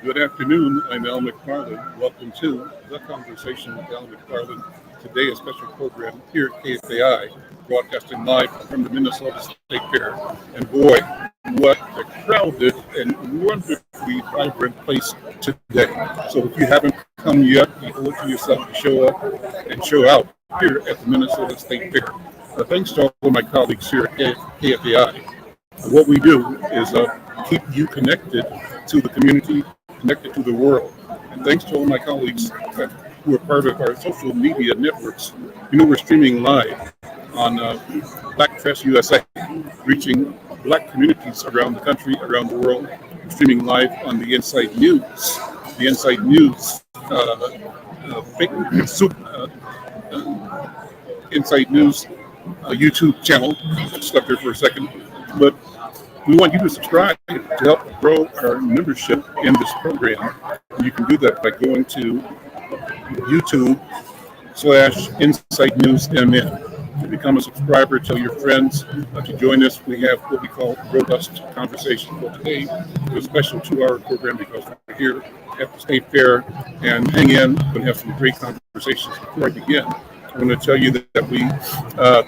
Good afternoon. I'm Al McFarlane. Welcome to The Conversation with Al McFarlane. Today, a special program here at KFAI, broadcasting live from the Minnesota State Fair. And boy, what a crowded and wonderfully vibrant place today. So if you haven't come yet, you owe it to yourself to show up and show out here at the Minnesota State Fair. Thanks to all of my colleagues here at KFAI. What we do is keep you connected to the community, connected to the world. And thanks to all my colleagues who are part of our social media networks. You know, we're streaming live on Black Press USA, reaching Black communities around the country, around the world. We're streaming live on the Inside News, Inside News YouTube channel. Stuck there for a second, but we want you to subscribe to help grow our membership in this program. You can do that by going to YouTube/Inside News MN. To become a subscriber, tell your friends to join us. We have what we call robust conversations. Well, today is a special 2-hour program because we're here at the State Fair and hang in. We're going to have some great conversations. Before I begin, I want to tell you that we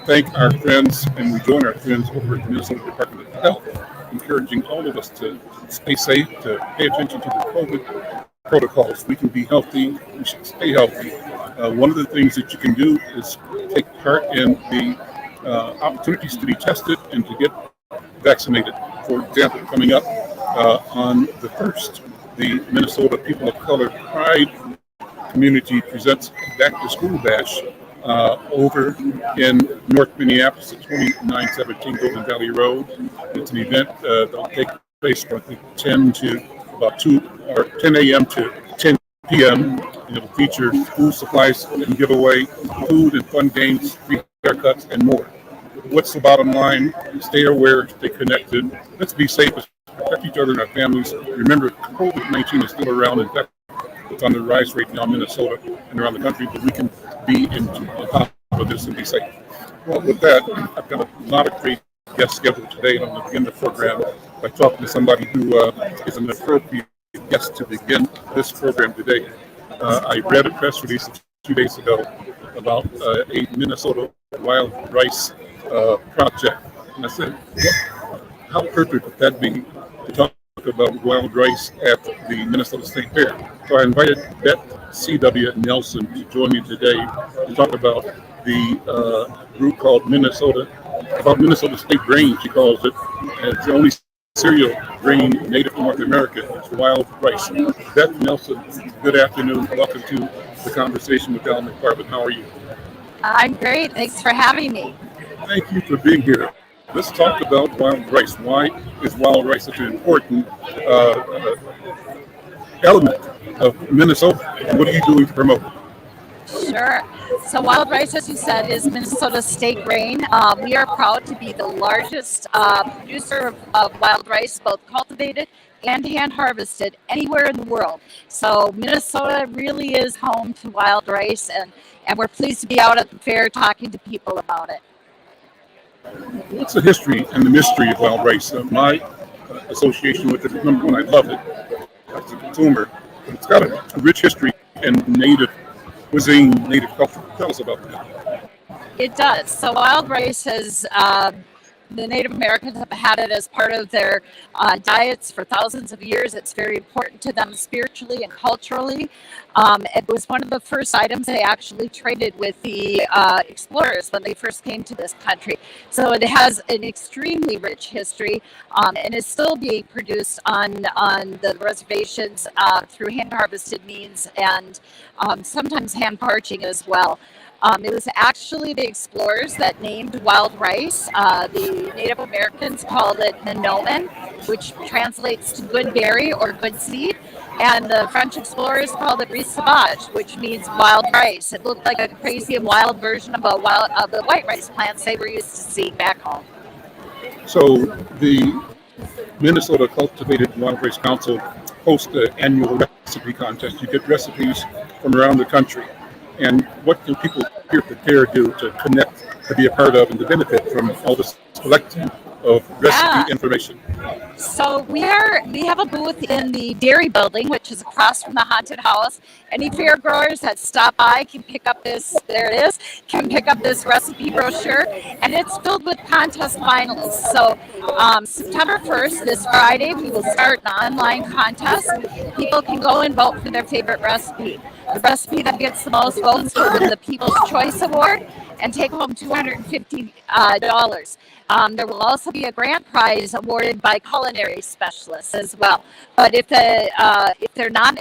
thank our friends and we join our friends over at the Minnesota Department of Health, encouraging all of us to stay safe, to pay attention to the COVID protocols. We can be healthy. We should stay healthy. One of the things that you can do is take part in the opportunities to be tested and to get vaccinated. For example, coming up on the 1st, the Minnesota People of Color Pride community presents Back to School Bash over in North Minneapolis at 2917 Golden Valley Road. It's an event that'll take place from 10 to about 10 a.m. to 10 p.m. And it'll feature school supplies and giveaway, food and fun games, free haircuts, and more. What's the bottom line? Stay aware, stay connected. Let's be safe, protect each other and our families. Remember, COVID-19 is still around. In fact, it's on the rise right now in Minnesota and around the country, but we can be on top of this and be safe. Well, with that, I've got a lot of great guests scheduled today, and I'm going to begin the program by talking to somebody who is an appropriate guest to begin this program today. I read a press release a few days ago about a Minnesota wild rice project, and I said, how perfect would that be to talk about wild rice at the Minnesota State Fair? So I invited Beth C.W. Nelson to join me today to talk about the group called Minnesota State Grain, she calls it. It's the only cereal grain native to North America. It's wild rice. Beth Nelson, good afternoon. Welcome to the Conversation with Al McFarlane. How are you? I'm great. Thanks for having me. Thank you for being here. Let's talk about wild rice. Why is wild rice such an important element of Minnesota? What are you doing to promote it? Sure. So wild rice, as you said, is Minnesota state grain. We are proud to be the largest producer of wild rice, both cultivated and hand harvested anywhere in the world. So Minnesota really is home to wild rice, and we're pleased to be out at the fair talking to people about it. What's the history and the mystery of wild rice? My association with it, number one, I love it as a consumer. But it's got a rich history and native cuisine, native culture. Tell us about that. It does. So wild rice has, the Native Americans have had it as part of their diets for thousands of years. It's very important to them spiritually and culturally. It was one of the first items they actually traded with the explorers when they first came to this country. So it has an extremely rich history and is still being produced on the reservations through hand harvested means and sometimes hand parching as well. It was actually the explorers that named wild rice. The Native Americans called it Nanoman, which translates to good berry or good seed. And the French explorers called it riz sauvage, which means wild rice. It looked like a crazy and wild version of the white rice plants they were used to see back home. So the Minnesota Cultivated Wild Rice Council hosts an annual recipe contest. You get recipes from around the country. And what can people here at the fair do to connect, to be a part of, and to benefit from all this collecting of Yeah. recipe information? So we have a booth in the Dairy Building, which is across from the haunted house. Any fair growers that stop by can pick up this. There it is. Can pick up this recipe brochure, and it's filled with contest finalists. So September 1st, this Friday, we will start an online contest. People can go and vote for their favorite recipe. The recipe that gets the most votes will win the People's Choice Award and take home $250. There will also be a grant prize awarded by culinary specialists as well. But if they're not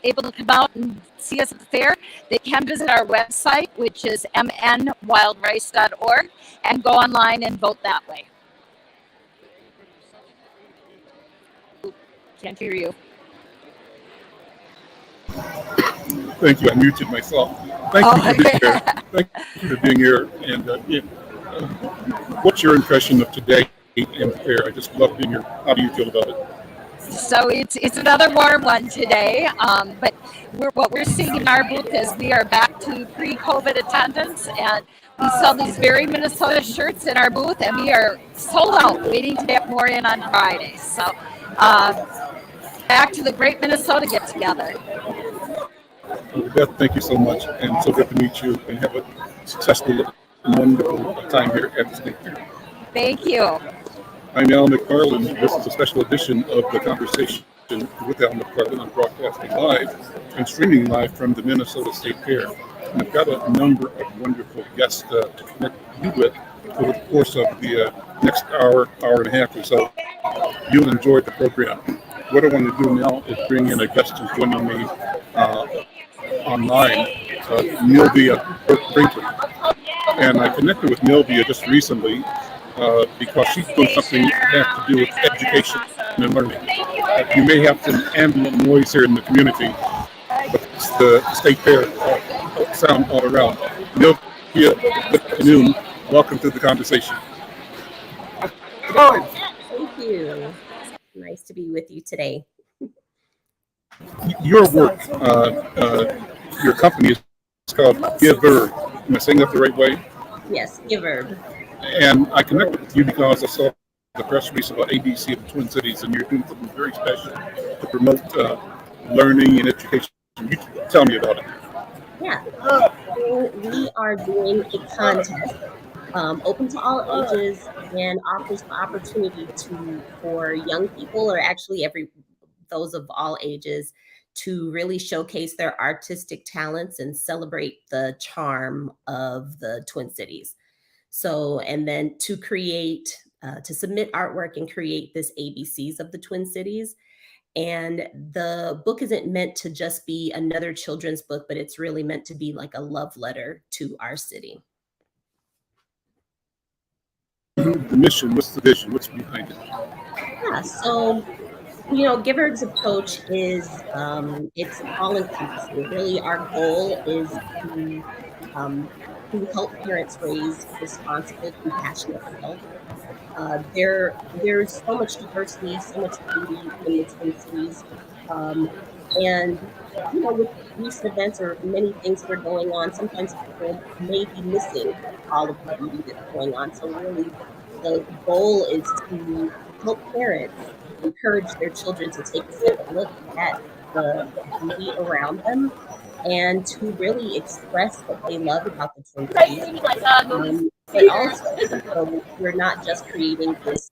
able to come out and see us at the fair, they can visit our website, which is mnwildrice.org, and go online and vote that way. Can't hear you. Thank you. I muted myself. Thank you for being here. Thank you for being here. And what's your impression of today in the fair? I just love being here. How do you feel about it? So it's another warm one today, but what we're seeing in our booth is we are back to pre-COVID attendance, and we sell these very Minnesota shirts in our booth, and we are sold out, waiting to get more in on Friday. So back to the great Minnesota get together. Beth, thank you so much, and so good to meet you, and have a successful and wonderful time here at the State Fair. Thank you. I'm Al McFarlane. This is a special edition of The Conversation with Al McFarlane. I'm broadcasting live and streaming live from the Minnesota State Fair. And I've got a number of wonderful guests to connect you with over the course of the next hour and a half or so. You'll enjoy the program. What I want to do now is bring in a guest who's joining me online, Milvia Brinkley. And I connected with Milvia just recently because she's doing something that has to do with education and learning. You may have some ambient noise here in the community, but it's the State Fair sound all around. Milvia, good afternoon. Welcome to the conversation. Thank you. Nice to be with you today. Your work, your company is called Giver. Am I saying that the right way? Yes, Giver. And I connected with you because I saw the press release about ABC of the Twin Cities, and you're doing something very special to promote learning and education. You tell me about it. Yeah. So we are doing a contest open to all ages and offers the opportunity for young people, or actually those of all ages, to really showcase their artistic talents and celebrate the charm of the Twin Cities. So, and then to submit artwork and create this ABCs of the Twin Cities. And the book isn't meant to just be another children's book, but it's really meant to be like a love letter to our city. The mission, what's the vision, what's behind it? Yeah, so Giver's approach is it's all encompassing. Really, our goal is to help parents raise responsible, compassionate adults. There's so much diversity, so much beauty in the Twin Cities, and with recent events or many things that are going on, sometimes people may be missing all of the beauty that's going on. So really, the goal is to help parents encourage their children to take a second look at the beauty around them and to really express what they love about the Twin Cities. But also, so we're not just creating this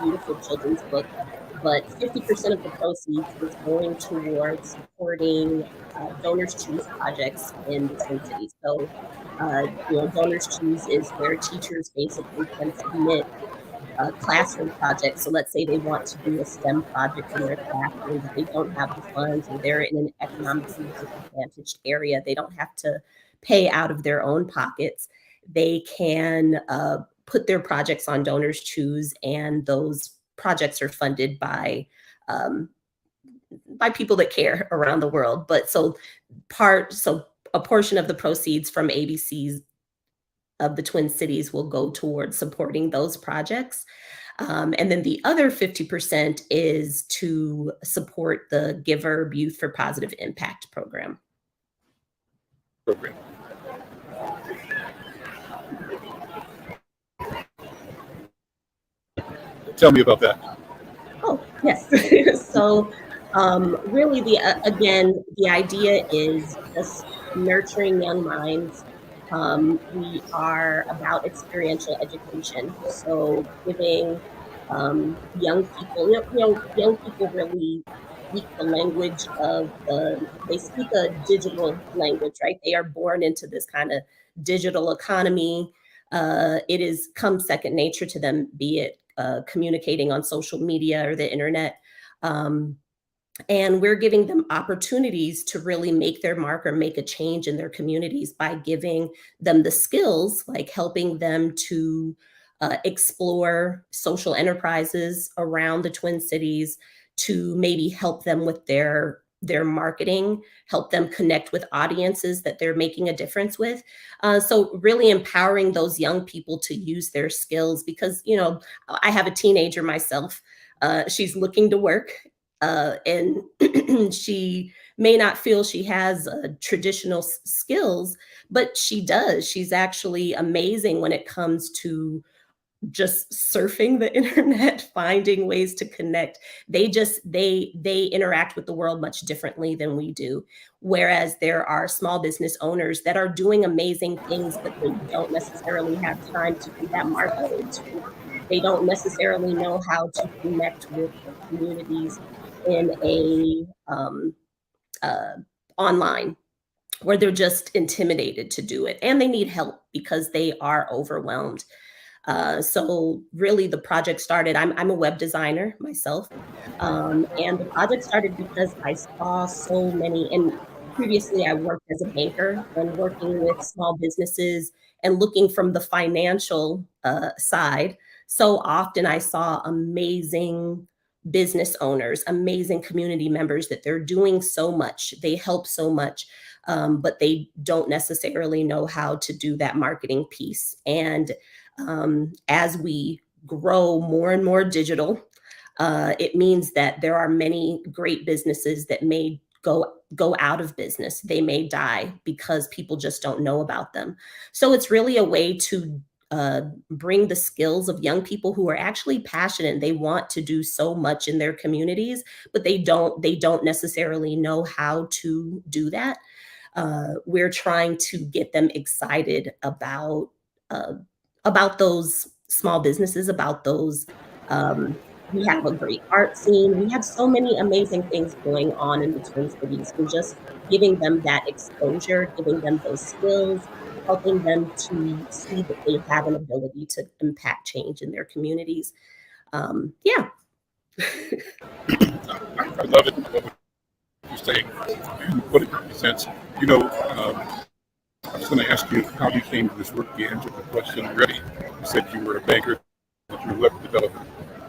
beautiful children's book, but 50% of the proceeds is going towards supporting Donors Choose projects in the Twin Cities. So, Donors Choose is where teachers basically can submit classroom projects. So let's say they want to do a STEM project in their classroom, but they don't have the funds, or they're in an economically disadvantaged area. They don't have to pay out of their own pockets. They can put their projects on Donors Choose, and those projects are funded by people that care around the world. But so a portion of the proceeds from ABCs of the Twin Cities will go towards supporting those projects. And then the other 50% is to support the Giver Youth for Positive Impact program. Program. Tell me about that. Oh, yes. So, really, again, the idea is just nurturing young minds. We are about experiential education, so giving young people, young people really speak the language of they speak a digital language, right? They are born into this kind of digital economy. It is come second nature to them, be it communicating on social media or the internet. Um, and we're giving them opportunities to really make their mark or make a change in their communities by giving them the skills, like helping them to explore social enterprises around the Twin Cities, to maybe help them with their marketing, help them connect with audiences that they're making a difference with. So really empowering those young people to use their skills, because I have a teenager myself. She's looking to work, and she may not feel she has traditional skills, but she does. She's actually amazing when it comes to just surfing the internet, finding ways to connect. They interact with the world much differently than we do. Whereas there are small business owners that are doing amazing things, but they don't necessarily have time to do that marketing. They don't necessarily know how to connect with communities in a online, where they're just intimidated to do it, and they need help because they are overwhelmed. So really the project started, I'm a web designer myself. And the project started because I saw so many, and previously I worked as a banker and working with small businesses and looking from the financial side. So often I saw amazing business owners, amazing community members, that they're doing so much, they help so much, but they don't necessarily know how to do that marketing piece. And as we grow more and more digital, it means that there are many great businesses that may go out of business. They may die because people just don't know about them. So it's really a way to bring the skills of young people who are actually passionate and they want to do so much in their communities, but they don't necessarily know how to do that. We're trying to get them excited uh, about those small businesses, about those. We have a great art scene. We have so many amazing things going on in the Twin Cities, and just giving them that exposure, giving them those skills, helping them to see that they have an ability to impact change in their communities. Yeah. I love it. What you're saying. You put it in a sense. I was going to ask you how you came to this work. You answered the question already. You said you were a banker, that you were a web developer.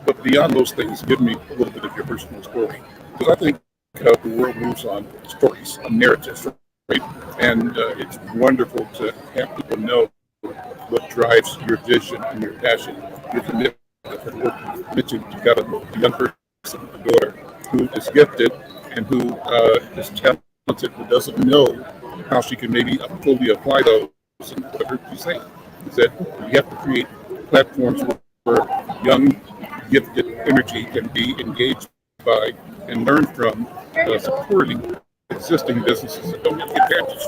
But beyond those things, give me a little bit of your personal story. Because I think the world moves on stories, on narratives, right? And it's wonderful to have people know what drives your vision and your passion, your commitment to the work. You mentioned you got a young person, a daughter, who is gifted and who is talented, who doesn't know how she can maybe fully apply those. And what I heard you say is that you have to create platforms where young, gifted energy can be engaged by and learn from, supporting existing businesses that don't get the advantage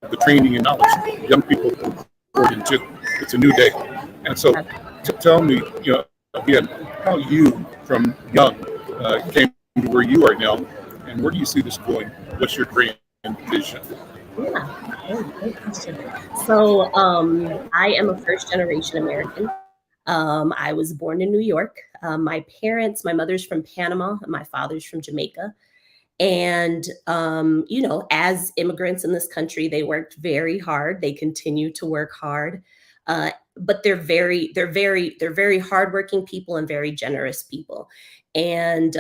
of the training and knowledge young people poured into. It's a new day. And so tell me, again, how you from young came to where you are now, and where do you see this going? What's your dream and vision? Yeah, great question. So I am a first generation American. I was born in New York. My mother's from Panama, and my father's from Jamaica. And as immigrants in this country, they worked very hard. They continue to work hard, but they're very hardworking people and very generous people. And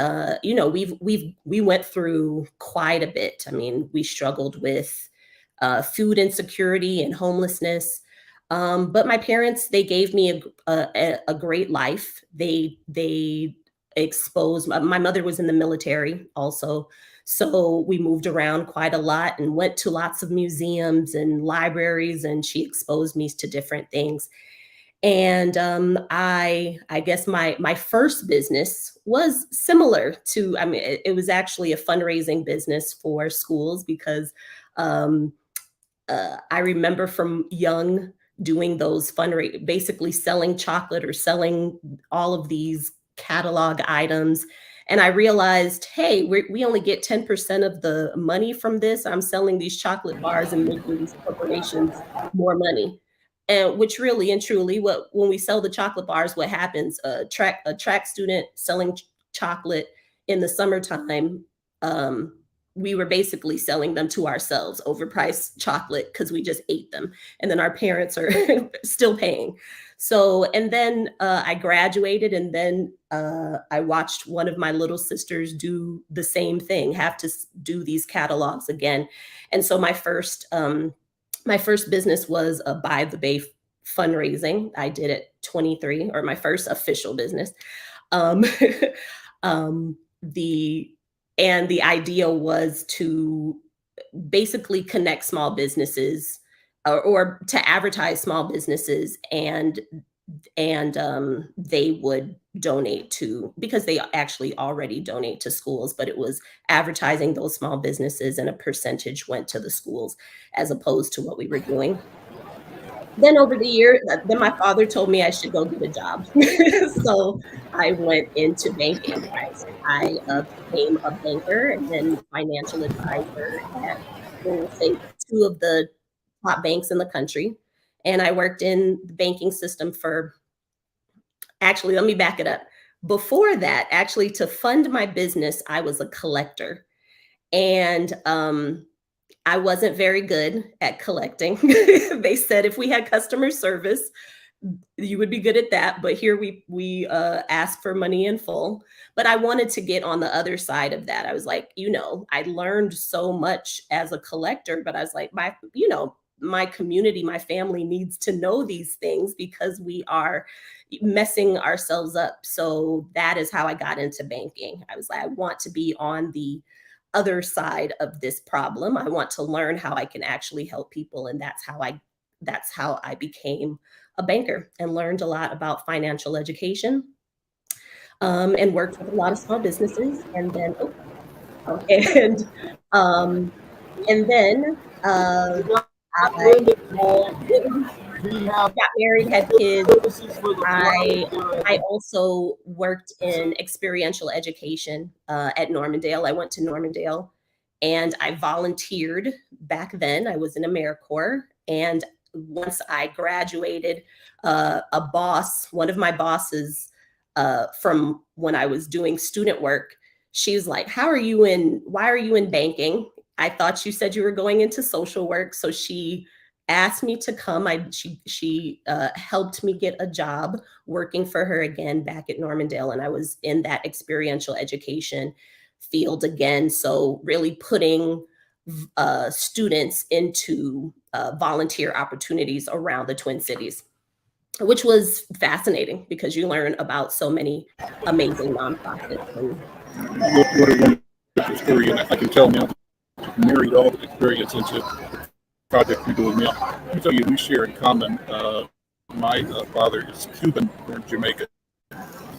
we went through quite a bit. I mean, we struggled with food insecurity and homelessness. But my parents, they gave me a great life. They exposed. My mother was in the military also, so we moved around quite a lot and went to lots of museums and libraries, and she exposed me to different things. And I guess my first business was similar to, I mean, it was actually a fundraising business for schools because um, I remember from young doing those basically selling chocolate or selling all of these catalog items. And I realized, hey, we only get 10% of the money from this. I'm selling these chocolate bars and making these corporations more money. And which really and truly, what when we sell the chocolate bars, what happens? A track student selling chocolate in the summertime. Um, we were basically selling them to ourselves, overpriced chocolate, because we just ate them. And then our parents are still paying. So, and then I graduated, and then I watched one of my little sisters do the same thing, have to do these catalogs again. And so my first business was a By the Bay fundraising. I did at 23, or my first official business. Um, the and the idea was to basically connect small businesses, or to advertise small businesses, and they would donate to, because they actually already donate to schools, but it was advertising those small businesses, and a percentage went to the schools as opposed to what we were doing. Then over the year, then my father told me I should go get a job. So I went into banking. I became a banker and then financial advisor at, we'll say, two of the top banks in the country. And I worked in the banking system for, actually, let me back it up. Before that, actually, to fund my business, I was a collector. And I wasn't very good at collecting. They said if we had customer service, you would be good at that. But here we ask for money in full. But I wanted to get on the other side of that. I was like, I learned so much as a collector, but I was like, my community, my family needs to know these things because we are messing ourselves up. So that is how I got into banking. I was like, I want to be on the other side of this problem. I want to learn how I can actually help people. And that's how I became a banker and learned a lot about financial education, and worked with a lot of small businesses. And then, and um, and then I got married, had kids. I also worked in experiential education at Normandale. I went to Normandale and I volunteered back then. I was in AmeriCorps. And once I graduated, one of my bosses from when I was doing student work, she was like, why are you in banking? I thought you said you were going into social work. So she asked me to come. She helped me get a job working for her again back at Normandale, and I was in that experiential education field again. So really putting students into volunteer opportunities around the Twin Cities, which was fascinating because you learn about so many amazing nonprofits. What a wonderful story, and I can tell now, you married all the experience into project we're doing now. Let me tell you, we share in common. My father is Cuban, born in Jamaica,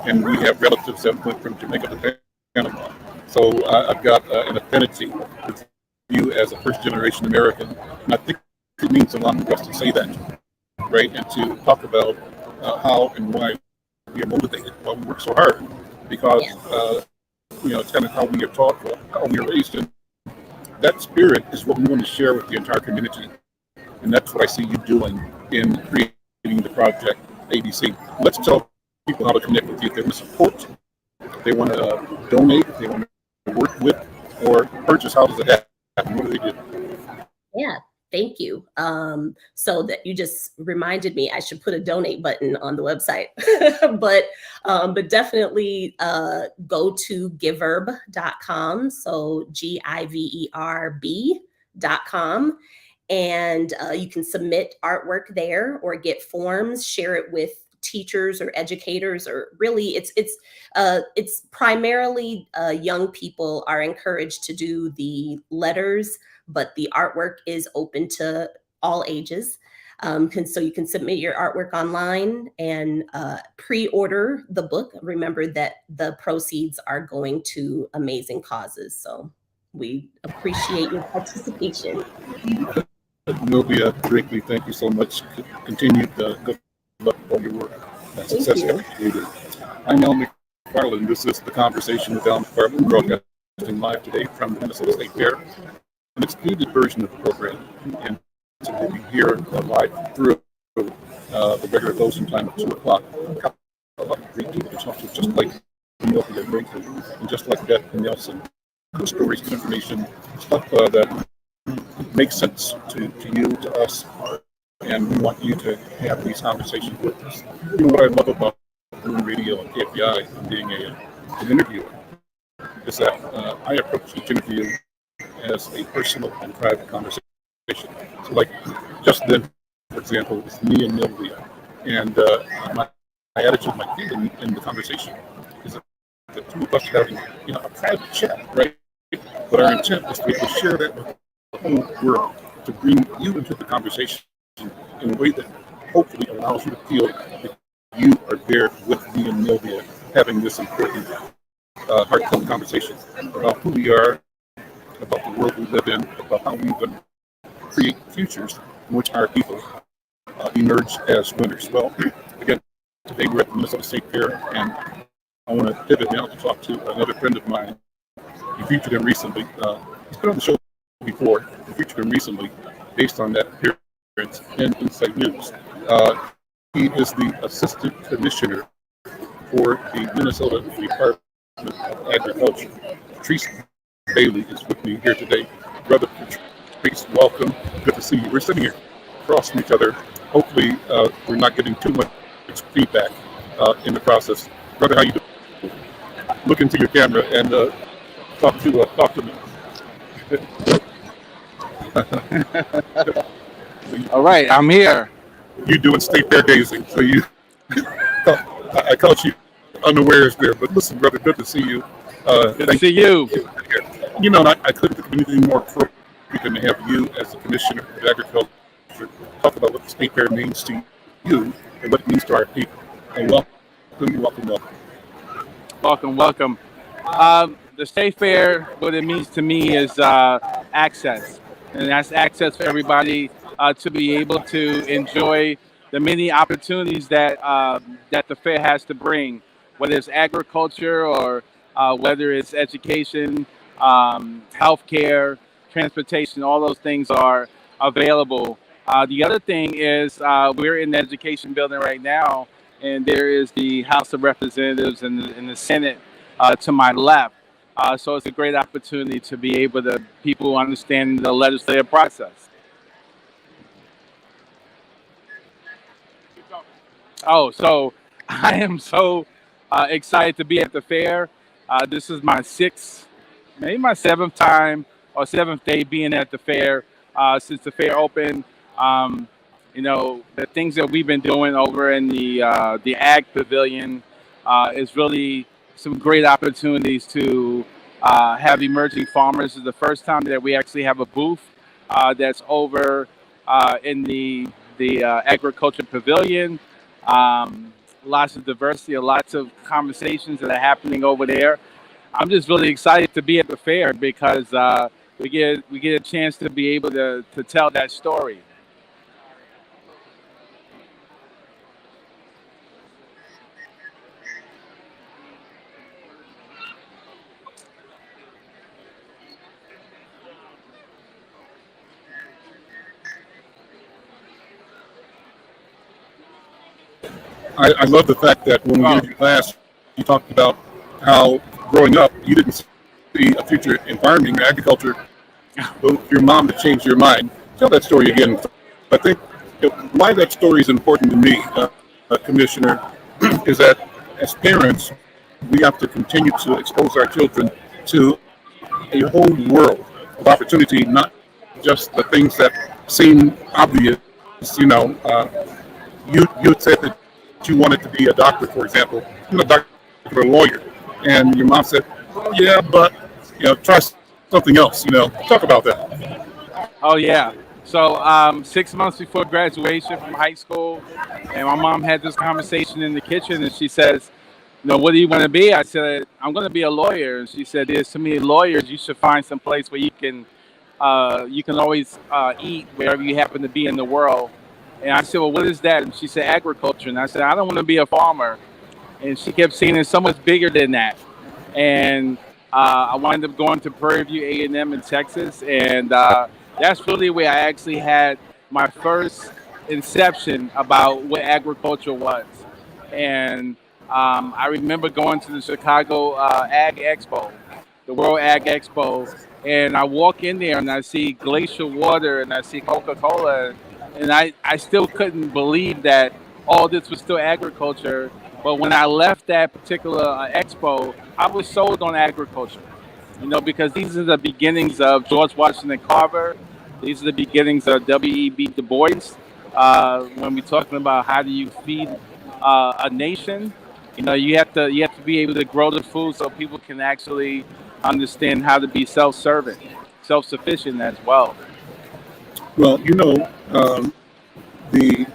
and we have relatives that went from Jamaica to Panama. So I've got an affinity with you as a first-generation American, and I think it means a lot for us to say that, right? And to talk about how and why we are motivated, why we work so hard, because it's kind of how we are taught, how we are raised, and that spirit is what we want to share with the entire community. And that's what I see you doing in creating the project ABC. Let's tell people how to connect with you. If they want to support, they want to donate, they want to work with, or purchase. How does it happen? What do they do? Yeah, thank you. So that you just reminded me, I should put a donate button on the website. but definitely go to giverb.com. So GIVERB.com. And you can submit artwork there or get forms, share it with teachers or educators, or really it's primarily young people are encouraged to do the letters, but the artwork is open to all ages. So you can submit your artwork online and pre-order the book. Remember that the proceeds are going to amazing causes. So we appreciate your participation. Nubia, greatly thank you so much. Continued good luck with all your work and success you. every day. I'm Al McFarlane. This is The Conversation with Al McFarlane, broadcasting live today from the Minnesota State Fair, an extended version of the program. And so we'll be here live through the regular closing time of 2 o'clock. Great people to talk to, just like Nubia Brinkley and just like Beth and Nelson. Good stories, good information, stuff that makes sense to you, to us, and we want you to have these conversations with us. You know what I love about doing radio and KFI and being an interviewer is that I approach each interview as a personal and private conversation. So like just then, for example, it's me and Nilvia, and my attitude, my feeling in the conversation is that the two of us having a private chat, right? But our intent is to share that with the whole world, to bring you into the conversation in a way that hopefully allows you to feel that you are there with me and Nilvia having this important, heartfelt conversation about who we are, about the world we live in, about how we can create futures in which our people emerge as winners. Well, again, today we're at the Minnesota State Fair, and I want to pivot now to talk to another friend of mine. We featured him recently. He's been on the show before. We featured him recently based on that appearance in Inside News. He is the Assistant Commissioner for the Minnesota Department of Agriculture. Patrice Bailey is with me here today. Brother Patrice, welcome. Good to see you. We're sitting here across from each other. Hopefully, we're not getting too much feedback in the process. Brother, how you doing? Look into your camera and talk to me. All right, I'm here. You doing State Fair gazing, so you I caught you unawares there. But listen, brother, good to see you. Good to see you. You know, I couldn't think of anything more appropriate than to have you as the Commissioner of Agriculture talk about what the State Fair means to you and what it means to our people. And Welcome. The State Fair, what it means to me is access. And that's access for everybody to be able to enjoy the many opportunities that that the fair has to bring, whether it's agriculture or whether it's education, healthcare, transportation. All those things are available. The other thing is we're in the education building right now, and there is the House of Representatives and the Senate to my left. So it's a great opportunity to be able to people understand the legislative process. Oh, so I am so excited to be at the fair. This is my maybe my seventh time or seventh day being at the fair since the fair opened. The things that we've been doing over in the Ag Pavilion is really some great opportunities to have emerging farmers. This is the first time that we actually have a booth that's over in the Agriculture Pavilion. Lots of diversity, lots of conversations that are happening over there. I'm just really excited to be at the fair because we get a chance to be able to tell that story. I love the fact that when we did your class, you talked about how growing up you didn't see a future in farming and agriculture. But your mom had changed your mind. Tell that story again. I think why that story is important to me, Commissioner, is that as parents, we have to continue to expose our children to a whole world of opportunity, not just the things that seem obvious. You said that you wanted to be a doctor, for example, a doctor or a lawyer, and your mom said, "Yeah, but try something else." Talk about that. Oh yeah. So 6 months before graduation from high school, and my mom had this conversation in the kitchen, and she says, what do you want to be? I said, I'm going to be a lawyer. And she said, there's too many lawyers. You should find some place where you can always eat wherever you happen to be in the world. And I said, well, what is that? And she said, agriculture. And I said, I don't want to be a farmer. And she kept saying it's so much bigger than that. And I wound up going to Prairie View A&M in Texas, and that's really where I actually had my first inception about what agriculture was. And I remember going to the Chicago Ag Expo, the World Ag Expo, and I walk in there and I see glacial water and I see Coca-Cola, and I still couldn't believe that all this was still agriculture. But when I left that particular expo, I was sold on agriculture, because these are the beginnings of George Washington Carver. These are the beginnings of W.E.B. Du Bois. When we're talking about how do you feed a nation, you have to be able to grow the food so people can actually understand how to be self-sufficient as well. Well, the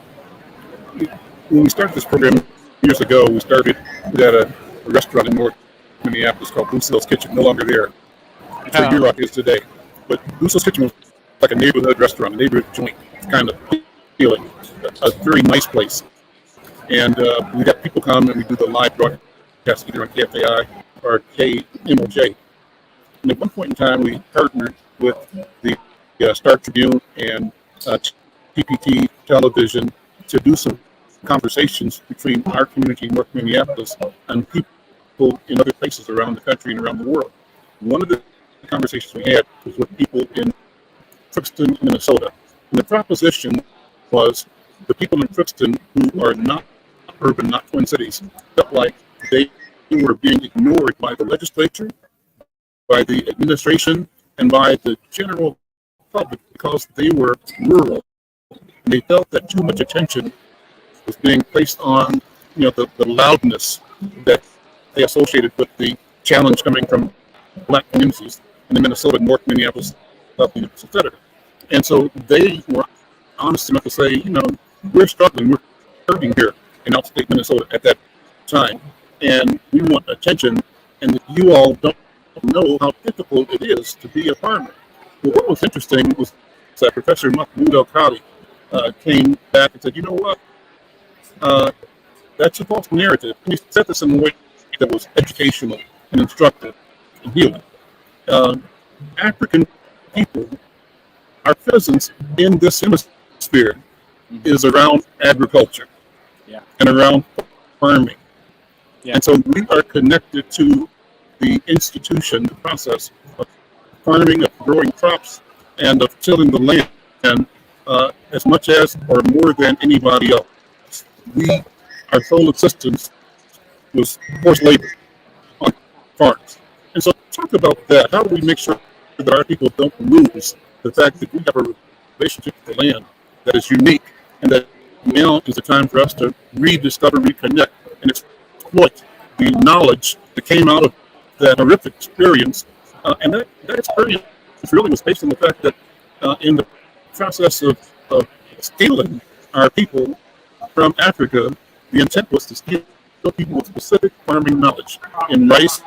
when we started this program years ago, we started at a restaurant in North Minneapolis called Blue Sills Kitchen, no longer there. It's where Rock is today. But Blue Sills Kitchen was like a neighborhood restaurant, a neighborhood joint, kind of feeling, a very nice place. And we got people come and we do the live broadcast either on KFAI or KMOJ. And at one point in time, we partnered with the Star Tribune and TPT Television to do some conversations between our community in North Minneapolis and people in other places around the country and around the world. One of the conversations we had was with people in Crookston, Minnesota. And the proposition was the people in Crookston who are not urban, not Twin Cities, felt like they were being ignored by the legislature, by the administration, and by the general public because they were rural. And they felt that too much attention was being placed on, the loudness that they associated with the challenge coming from Black communities in the Minnesota, North Minneapolis, South Minneapolis, etc. And so they were honest enough to say, we're struggling, we're hurting here in upstate Minnesota at that time, and we want attention, and you all don't know how difficult it is to be a farmer. Well, what was interesting was that Professor Mahmoud El-Khadi came back and said, you know what? That's a false narrative. And he said this in a way that was educational and instructive and healing. African people, our presence in this hemisphere is around agriculture and around farming. And so we are connected to the institution, the process of farming, of growing crops, and of tilling the land as much as or more than anybody else. Our sole existence was forced labor on farms. And so talk about that. How do we make sure that our people don't lose the fact that we have a relationship with the land that is unique, and that now is the time for us to rediscover, reconnect, and exploit the knowledge that came out of that horrific experience. And that experience really was based on the fact that in the process of stealing our people from Africa, the intent was to steal people with specific farming knowledge in rice,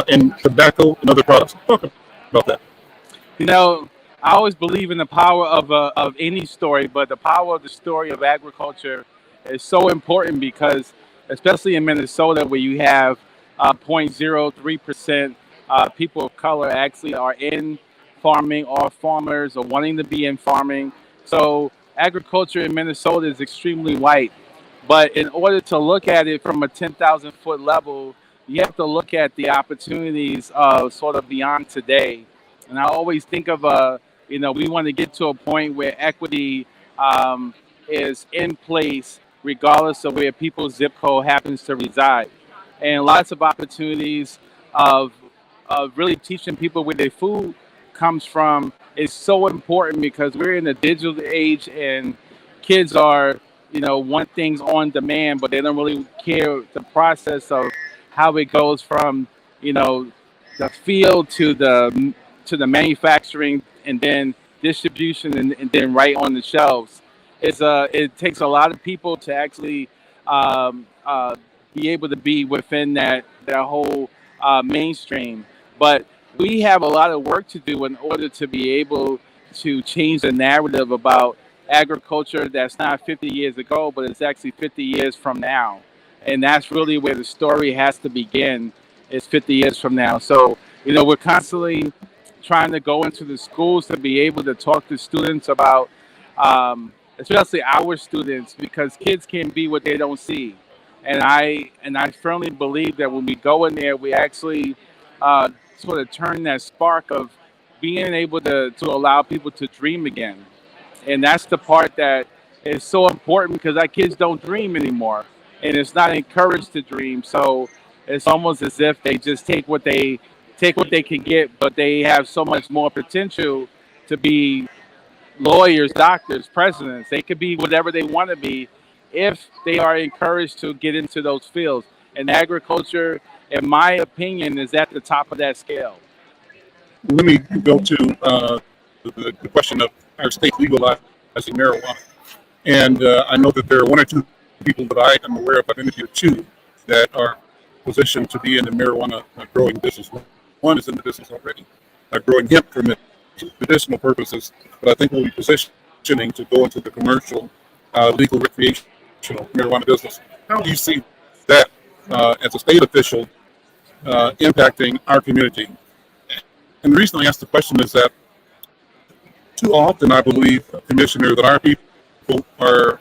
and tobacco, and other products. Talk about that. I always believe in the power of any story, but the power of the story of agriculture is so important because, especially in Minnesota, where you have 0.03% people of color actually are in farming or farmers or wanting to be in farming. So agriculture in Minnesota is extremely white. But in order to look at it from a 10,000 foot level, you have to look at the opportunities sort of beyond today. And I always think of, we want to get to a point where equity is in place regardless of where people's zip code happens to reside. And lots of opportunities of really teaching people where their food comes from is so important because we're in a digital age and kids are, want things on demand, but they don't really care the process of how it goes from, the field to the manufacturing and then distribution and then right on the shelves. It takes a lot of people to actually um, uh, be able to be within that whole mainstream. But we have a lot of work to do in order to be able to change the narrative about agriculture that's not 50 years ago, but it's actually 50 years from now. And that's really where the story has to begin, is 50 years from now. So, we're constantly trying to go into the schools to be able to talk to students about, especially our students, because kids can be what they don't see. And I firmly believe that when we go in there, we actually sort of turn that spark of being able to allow people to dream again. And that's the part that is so important, because our kids don't dream anymore, and it's not encouraged to dream. So it's almost as if they just take what they can get, but they have so much more potential to be lawyers, doctors, presidents. They could be whatever they want to be if they are encouraged to get into those fields. And agriculture, in my opinion, is at the top of that scale. Let me go to the question of our state legalizing marijuana. And I know that there are one or two people that I am aware of, I've interviewed two, that are positioned to be in the marijuana growing business. One is in the business already, growing hemp for medicinal purposes, but I think we'll be positioning to go into the commercial, legal recreational marijuana business. How do you see that as a state official impacting our community? And the reason I ask the question is that too often I believe, Commissioner, that our people are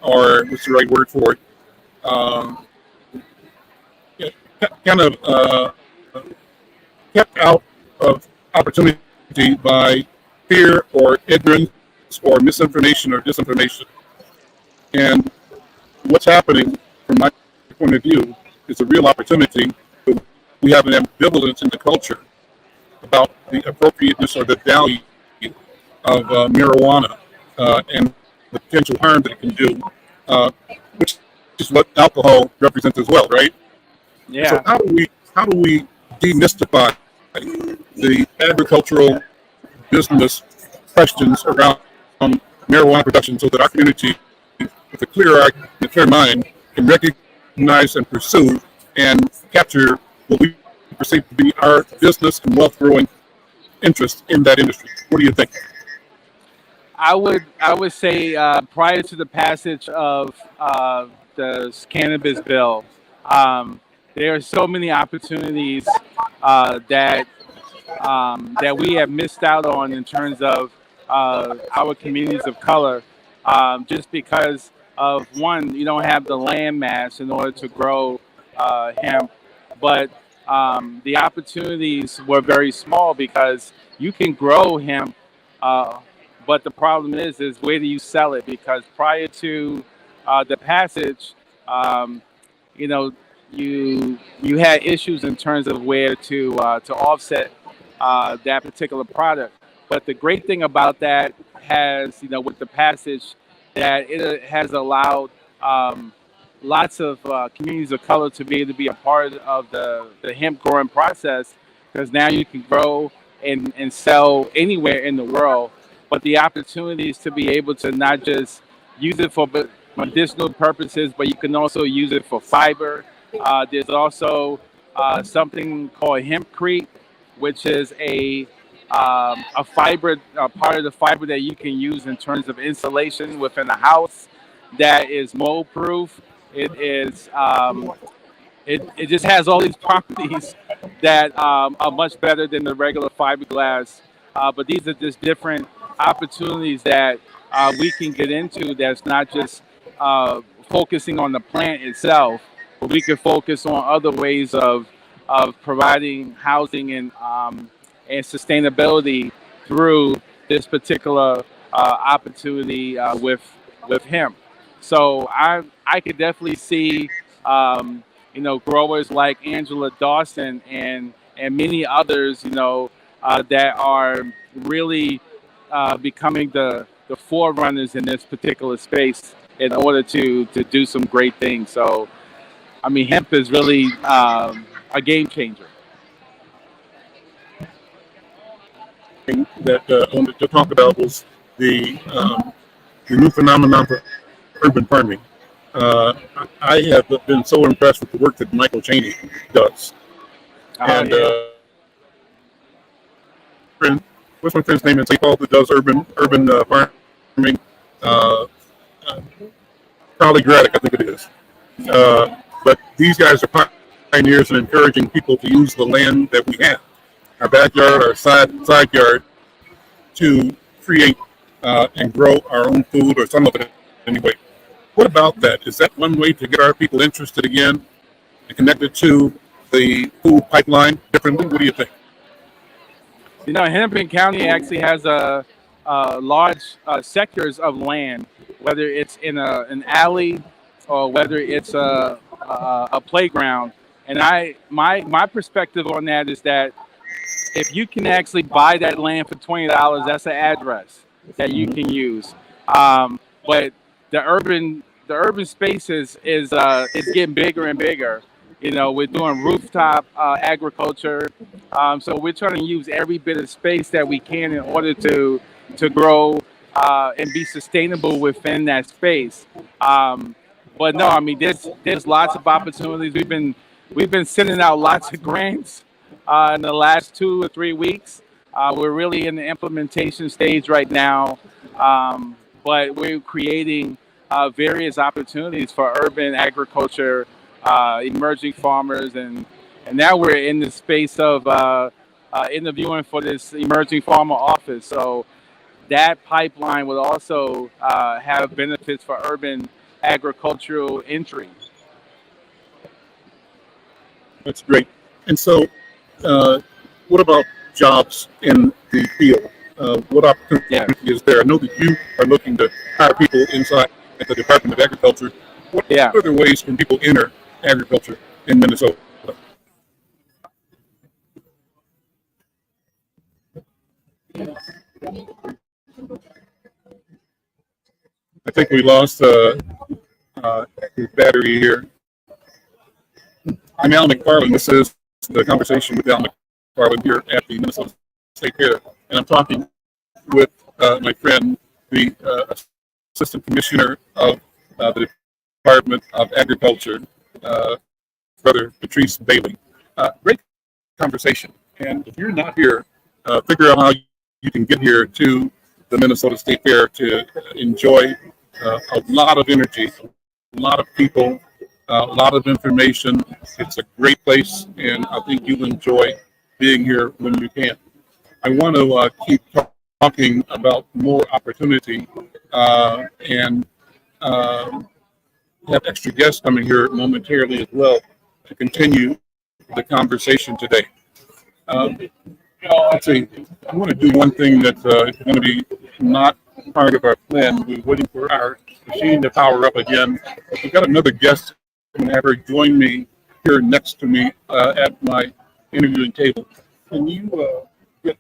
what's the right word for it? Kind of kept out of opportunity by fear or ignorance or misinformation or disinformation. And what's happening, from my point of view, is a real opportunity. We have an ambivalence in the culture about the appropriateness or the value of marijuana and the potential harm that it can do, which is what alcohol represents as well, right? Yeah. So how do we demystify the agricultural business questions around marijuana production so that our community, with a clear mind, can recognize and pursue and capture what we perceive to be our business and wealth growing interest in that industry? What do you think? I would say prior to the passage of the cannabis bill, there are so many opportunities that we have missed out on in terms of our communities of color, just because of, one, you don't have the land mass in order to grow hemp, but the opportunities were very small because you can grow hemp, but the problem is where do you sell it? Because prior to the passage, you know, you had issues in terms of where to offset that particular product. But the great thing about that has, with the passage, that it has allowed lots of communities of color to be able to be a part of the hemp growing process, because now you can grow and sell anywhere in the world. But the opportunities to be able to not just use it for medicinal purposes, but you can also use it for fiber. There's also something called hempcrete, which is a fiber, part of the fiber that you can use in terms of insulation within a house that is mold proof. It is it just has all these properties that are much better than the regular fiberglass. But these are just different opportunities that we can get into, that's not just focusing on the plant itself, but we can focus on other ways of providing housing and sustainability through this particular opportunity with hemp. So I could definitely see growers like Angela Dawson and many others that are really becoming the forerunners in this particular space in order to do some great things. So I mean, hemp is really a game changer. that I wanted to talk about was the new phenomenon for urban farming. I have been so impressed with the work that Michael Chaney does. And what's my friend's name in St. Paul that does urban farming? Probably Gradick, I think it is. But these guys are pioneers in encouraging people to use the land that we have, our backyard, our side yard, to create and grow our own food, or some of it anyway. What about that? Is that one way to get our people interested again and connected to the food pipeline differently? What do you think? You know, Hennepin County actually has a large sectors of land, whether it's in an alley or whether it's a playground. And my perspective on that is that if you can actually buy that land for $20, that's an address that you can use. But the urban space is getting bigger and bigger. You know, we're doing rooftop agriculture. So we're trying to use every bit of space that we can in order to grow and be sustainable within that space. But no, I mean, there's lots of opportunities. We've been sending out lots of grants in the last 2 or 3 weeks. We're really in the implementation stage right now, but we're creating various opportunities for urban agriculture, emerging farmers, and now we're in the space of interviewing for this emerging farmer office. So that pipeline will also have benefits for urban agricultural entry. That's great. And so, what about jobs in the field? What opportunity is there? I know that you are looking to hire people inside at the Department of Agriculture. What other ways can people enter agriculture in Minnesota? I think we lost his battery here. I'm Al McFarlane. This is the conversation with Al McFarlane here at the Minnesota State Fair, and I'm talking with my friend, the Assistant Commissioner of the Department of Agriculture, Brother Patrice Bailey. Great conversation, and if you're not here, figure out how you can get here to the Minnesota State Fair to enjoy a lot of energy, a lot of people, a lot of information. It's a great place, and I think you'll enjoy being here when you can. I want to keep talking about more opportunity and have extra guests coming here momentarily as well to continue the conversation today. Let's see. I want to do one thing that's going to be not part of our plan. We're waiting for our machine to power up again. We've got another guest. I'm going to have her join me here next to me at my interviewing table. Can you get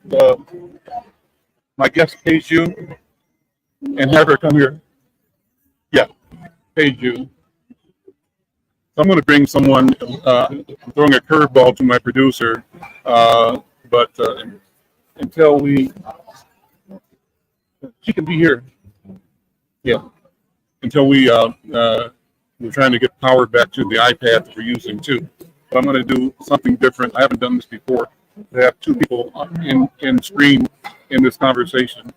my guest Page you and have her come here? Yeah, Page you. So I'm going to bring someone, throwing a curveball to my producer, but until she can be here. Yeah, until we're trying to get power back to the iPad that we're using too. But I'm going to do something different. I haven't done this before. To have two people in screen in this conversation.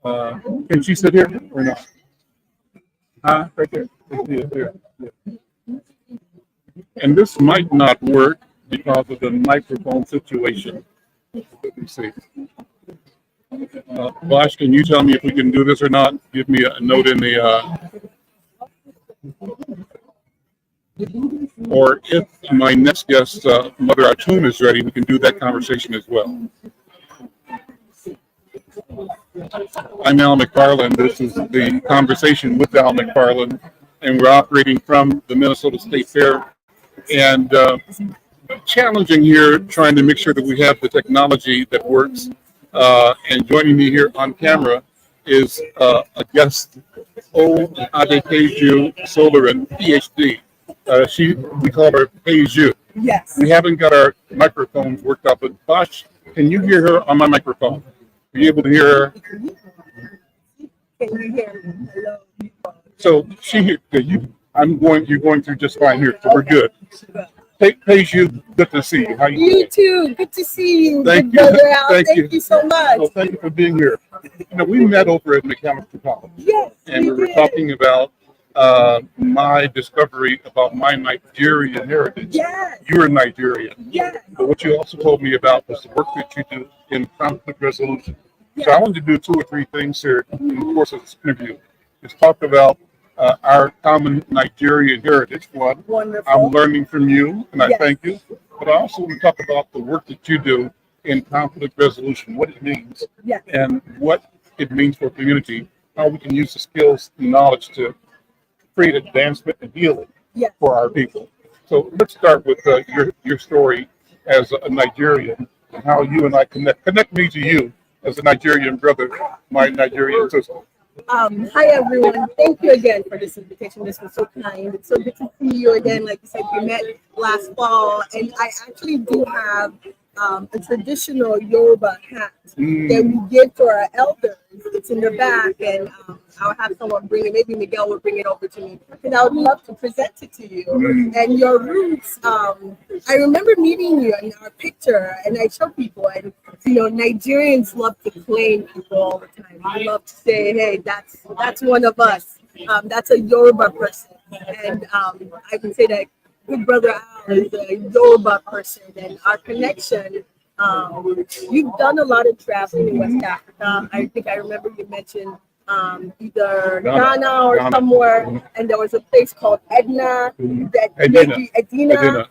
Can she sit here or not? Right there. There. Yeah. And this might not work because of the microphone situation. Let me see. Bosch, can you tell me if we can do this or not? Give me a note in the or if my next guest, Mother Atum, is ready, we can do that conversation as well. I'm Al McFarlane. This is the conversation with Al McFarlane, and we're operating from the Minnesota State Fair. And challenging here, trying to make sure that we have the technology that works. And joining me here on camera is a guest, Adekeju Solarin, PhD. We call her Peju. Yes. We haven't got our microphones worked out, but Bosch, Can you hear her on my microphone? Are you able to hear her? Can you hear me? Hello. So you're going through just fine here, so we're good. Paige, you, good to see you. How you You doing? too. Good to see you. Thank Good you. brother Al. Thank you. Thank you so much. Well, thank you for being here. We met over at Mechanical College, Yes, and we were did. talking about my discovery about my Nigerian heritage. Yes. You're Nigerian. Yes. But what you also told me about was the work that you do in conflict resolution. Yes. So I wanted to do 2 or 3 things here in the course of this interview. Is talk about our common Nigerian heritage. One, Wonderful. I'm learning from you, and I Yes. thank you. But I also want to talk about the work that you do in conflict resolution, what it means, Yes. and what it means for a community, how we can use the skills and knowledge to create advancement and healing Yes. for our people. So let's start with your story as a Nigerian and how you and I connect me to you as a Nigerian brother, my Nigerian sister. Hi everyone. Thank you again for this invitation. This was so kind. It's so good to see you again. Like you said, we met last fall, and I actually do have a traditional Yoruba hat that we give to our elders. It's in the back, and I'll have someone bring it. Maybe Miguel will bring it over to me, and I would love to present it to you. And your roots. I remember meeting you in our picture, and I show people, and Nigerians love to claim people all the time. We love to say, "Hey, that's one of us. That's a Yoruba person," and I can say that. Good brother Al is a Yoruba person, and our connection. You've done a lot of traveling in West Africa. I think I remember you mentioned either Ghana or somewhere, and there was a place called Edna that made you Edina.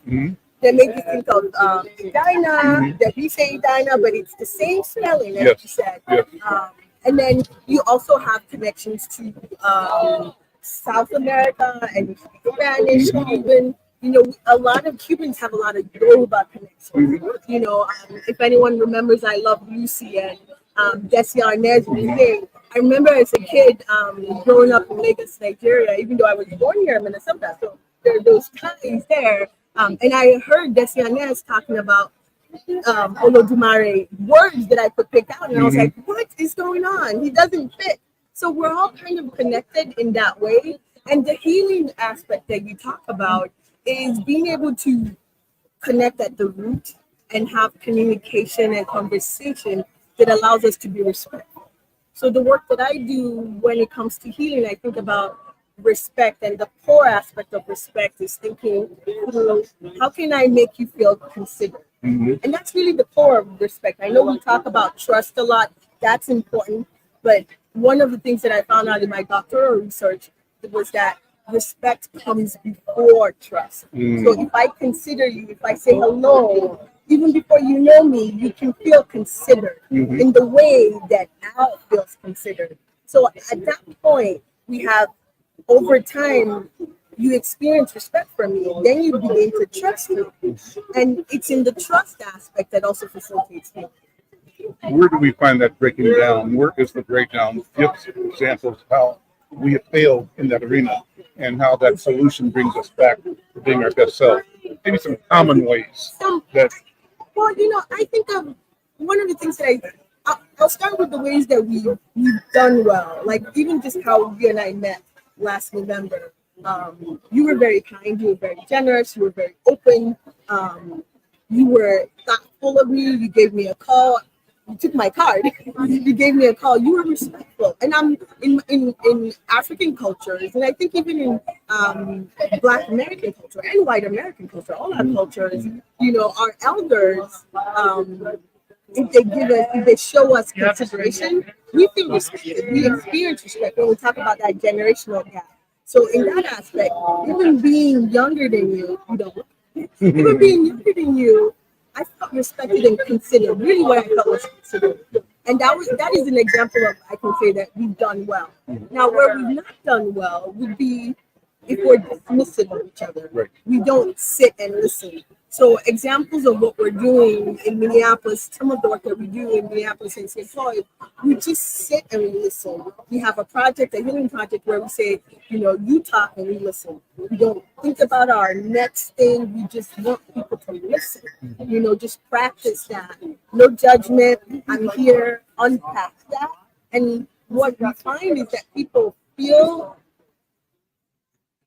That made you think of Edina, that we say Edina, but it's the same spelling as you said. Yes. And then you also have connections to South America and Spanish, Cuban. A lot of Cubans have a lot of Yoruba connections. If anyone remembers, I Love Lucy and Desi Arnaz. I remember as a kid growing up in Lagos, Nigeria, even though I was born here in Minnesota. So there are those ties there. And I heard Desi Arnaz talking about Olodumare words that I could pick out. And I was like, what is going on? He doesn't fit. So we're all kind of connected in that way. And the healing aspect that you talk about is being able to connect at the root and have communication and conversation that allows us to be respectful. So the work that I do when it comes to healing, I think about respect, and the core aspect of respect is thinking, how can I make you feel considered? And that's really the core of respect. I know we talk about trust a lot. That's important. But one of the things that I found out in my doctoral research was that respect comes before trust. So if I consider you, if I say hello, even before you know me, you can feel considered in the way that Al feels considered. So at that point, we have, over time, you experience respect from me, then you begin to trust me. And it's in the trust aspect that also facilitates healing. Where do we find that breaking down? Where is the breakdown? Give examples of how we have failed in that arena and how that solution brings us back to being our best self. Maybe some common ways that. Well, I think of one of the things that I'll start with the ways that we've done well. Like even just how you and I met last November. You were very kind. You were very generous. You were very open. You were thoughtful of me. You gave me a call. You took my card. You gave me a call. You were respectful. And I'm in African cultures, and I think even in Black American culture and white American culture, all our cultures, our elders, if they show us consideration, we feel respected. We experience respect when we talk about that generational gap. So in that aspect, even being younger than you, even being younger than you, I felt respected and considered. Really, what I felt was considered, and that is an example of, I can say that we've done well. Now, where we've not done well would be if we're dismissive of each other. Right. We don't sit and listen. So examples of what we're doing in Minneapolis, some of the work that we do in Minneapolis and St. Floyd, we just sit and we listen. We have a project, a healing project, where we say, you talk and we listen. We don't think about our next thing. We just want people to listen. Just practice that. no judgment. I'm here, unpack that. And what we find is that people feel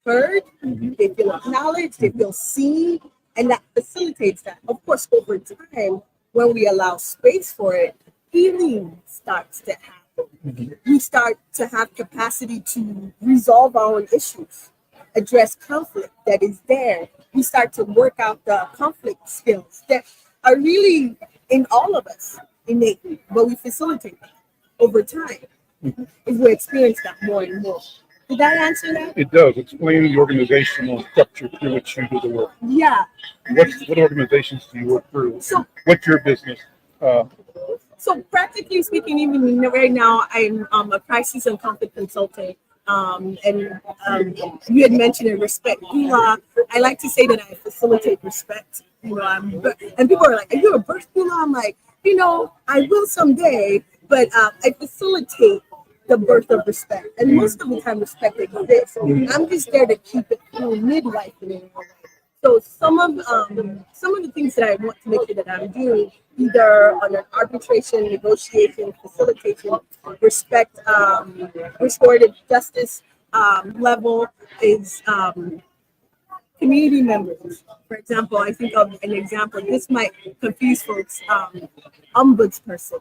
heard, they feel acknowledged, they feel seen, and that facilitates that. Of course, over time, when we allow space for it, healing starts to happen. We start to have capacity to resolve our own issues, address conflict that is there. We start to work out the conflict skills that are really in all of us innately, but we facilitate that over time as we experience that more and more. Did that answer that? It does. Explain the organizational structure through which you do the work. Yeah. What organizations do you work through? So, what's your business? So practically speaking, even right now, I'm a crisis and conflict consultant. You had mentioned it, respect doula. I like to say that I facilitate respect. And people are like, "Are you a birth doula?" I'm like, I will someday, but I facilitate the birth of respect, and most of the time, respect exists. I'm just there to keep it through midwife in a way. So some of the things that I want to make sure that I'm doing, either on an arbitration, negotiation, facilitation, respect, restorative justice level, is community members. For example, I think of an example. This might confuse folks. Ombudsperson,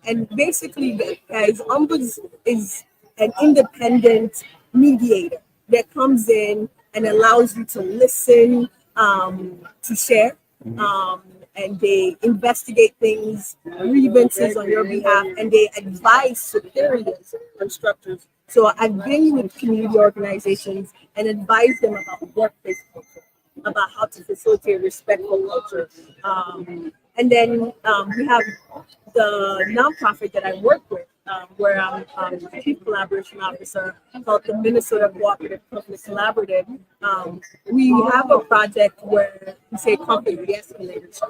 and basically, guys, ombuds is an independent mediator that comes in and allows you to listen, to share, and they investigate things, grievances on your behalf, and they advise superiors and structures. So I've been with community organizations and advised them about workplace culture, about how to facilitate respectful culture. And then we have the nonprofit that I work with, where I'm Chief Collaboration Officer, called the Minnesota Cooperative Conflict Collaborative. We have a project where we say conflict de-escalators,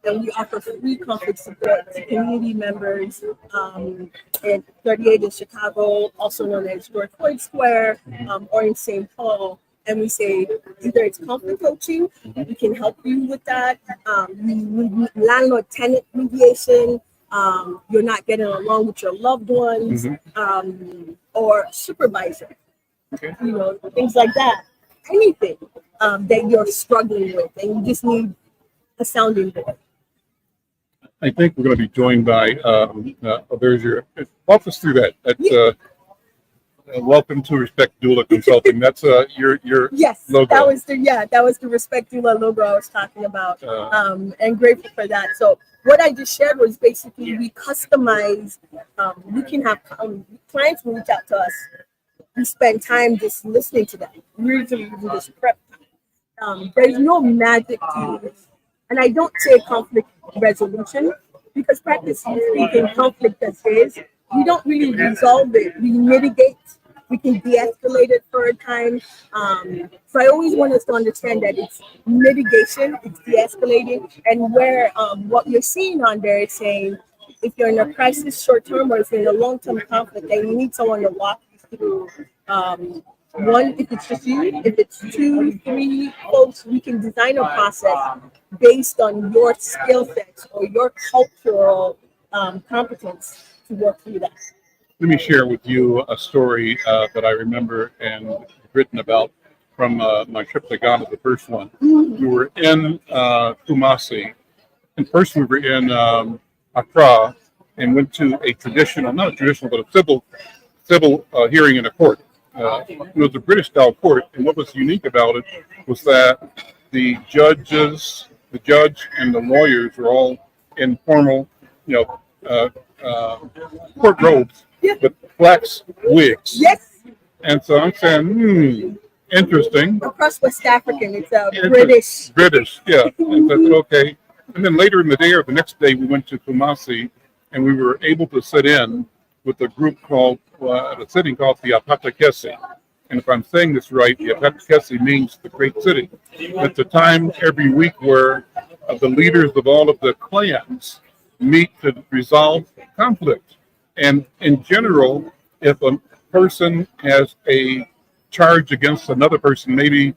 and we offer free conflict support to community members in 38 in Chicago, also known as George Floyd Square, or in St. Paul. And we say either it's conflict coaching, we can help you with that. Landlord-tenant mediation, you're not getting along with your loved ones, or supervisor, things like that. Anything that you're struggling with, and you just need a sounding board. I think we're going to be joined by there's your walk us through that. That's welcome to Respect Doula Consulting. That's your yes, logo. that was the Respect Doula logo I was talking about, and grateful for that. So what I just shared was basically we customize. We can have clients will reach out to us. We spend time just listening to them. Usually we do this prep time. There's no magic to this, and I don't say conflict resolution because practically speaking, conflict as is, we don't really resolve it. We mitigate. We can de-escalate it for a time. So I always want us to understand that it's mitigation, it's de-escalating, and where what you're seeing on there is saying if you're in a crisis short term or if you're in a long-term conflict, then you need someone to walk you through. One, if it's just you, if it's 2, 3 folks, we can design a process based on your skill sets or your cultural competence to work through that. Let me share with you a story that I remember and written about from my trip to Ghana, the first one. We were in Kumasi, and first we were in Accra, and went to a traditional, not a traditional, but a civil hearing in a court. It was a British-style court, and what was unique about it was that the judge and the lawyers were all in formal, court robes with flax wigs. Yes. And so I'm saying, interesting. Across West African, it's British, yeah. And so I said, okay. And then later in the day or the next day, we went to Kumasi, and we were able to sit in with a group called, a sitting called the Apatakesi. And if I'm saying this right, the Apatakesi means the great city. It's a time every week where the leaders of all of the clans meet to resolve conflict. And in general, if a person has a charge against another person, maybe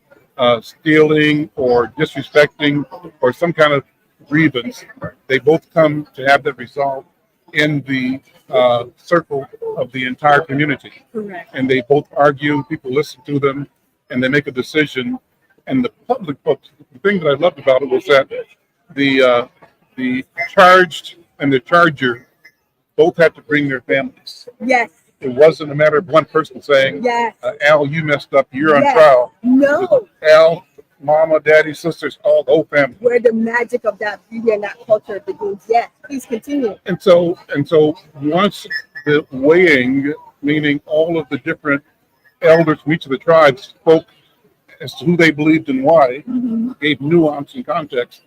stealing or disrespecting or some kind of grievance, they both come to have that resolved in the circle of the entire community. Correct. And they both argue, people listen to them, and they make a decision. And the public, the thing that I loved about it was that the charged and the charger both had to bring their families. Yes. It wasn't a matter of one person saying, Yes. Al, you messed up, you're on Yes. trial. No. Al, mama, daddy, sisters, all the whole family. Where the magic of that beauty and that culture begins. Yes. Please continue. And so once the weighing, meaning all of the different elders from each of the tribes spoke as to who they believed and why, gave nuance and context,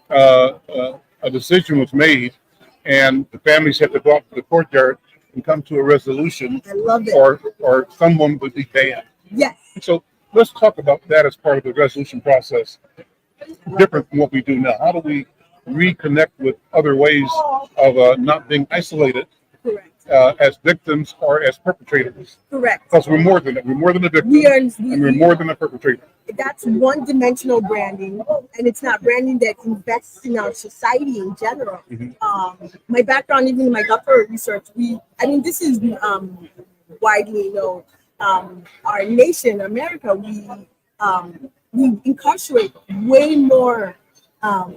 a decision was made, and the families had to go out to the courtyard and come to a resolution, I love it. or someone would be banned. Yes. So let's talk about that as part of the resolution process, different from what we do now. How do we reconnect with other ways of not being isolated Correct. as victims or as perpetrators? Correct. Because we're more than that. We're more than a victim, We are. and we're more than a perpetrator. That's one-dimensional branding, and it's not branding that invests in our society in general. My background, even in my doctoral research, this is widely known. Our nation, America, we incarcerate way more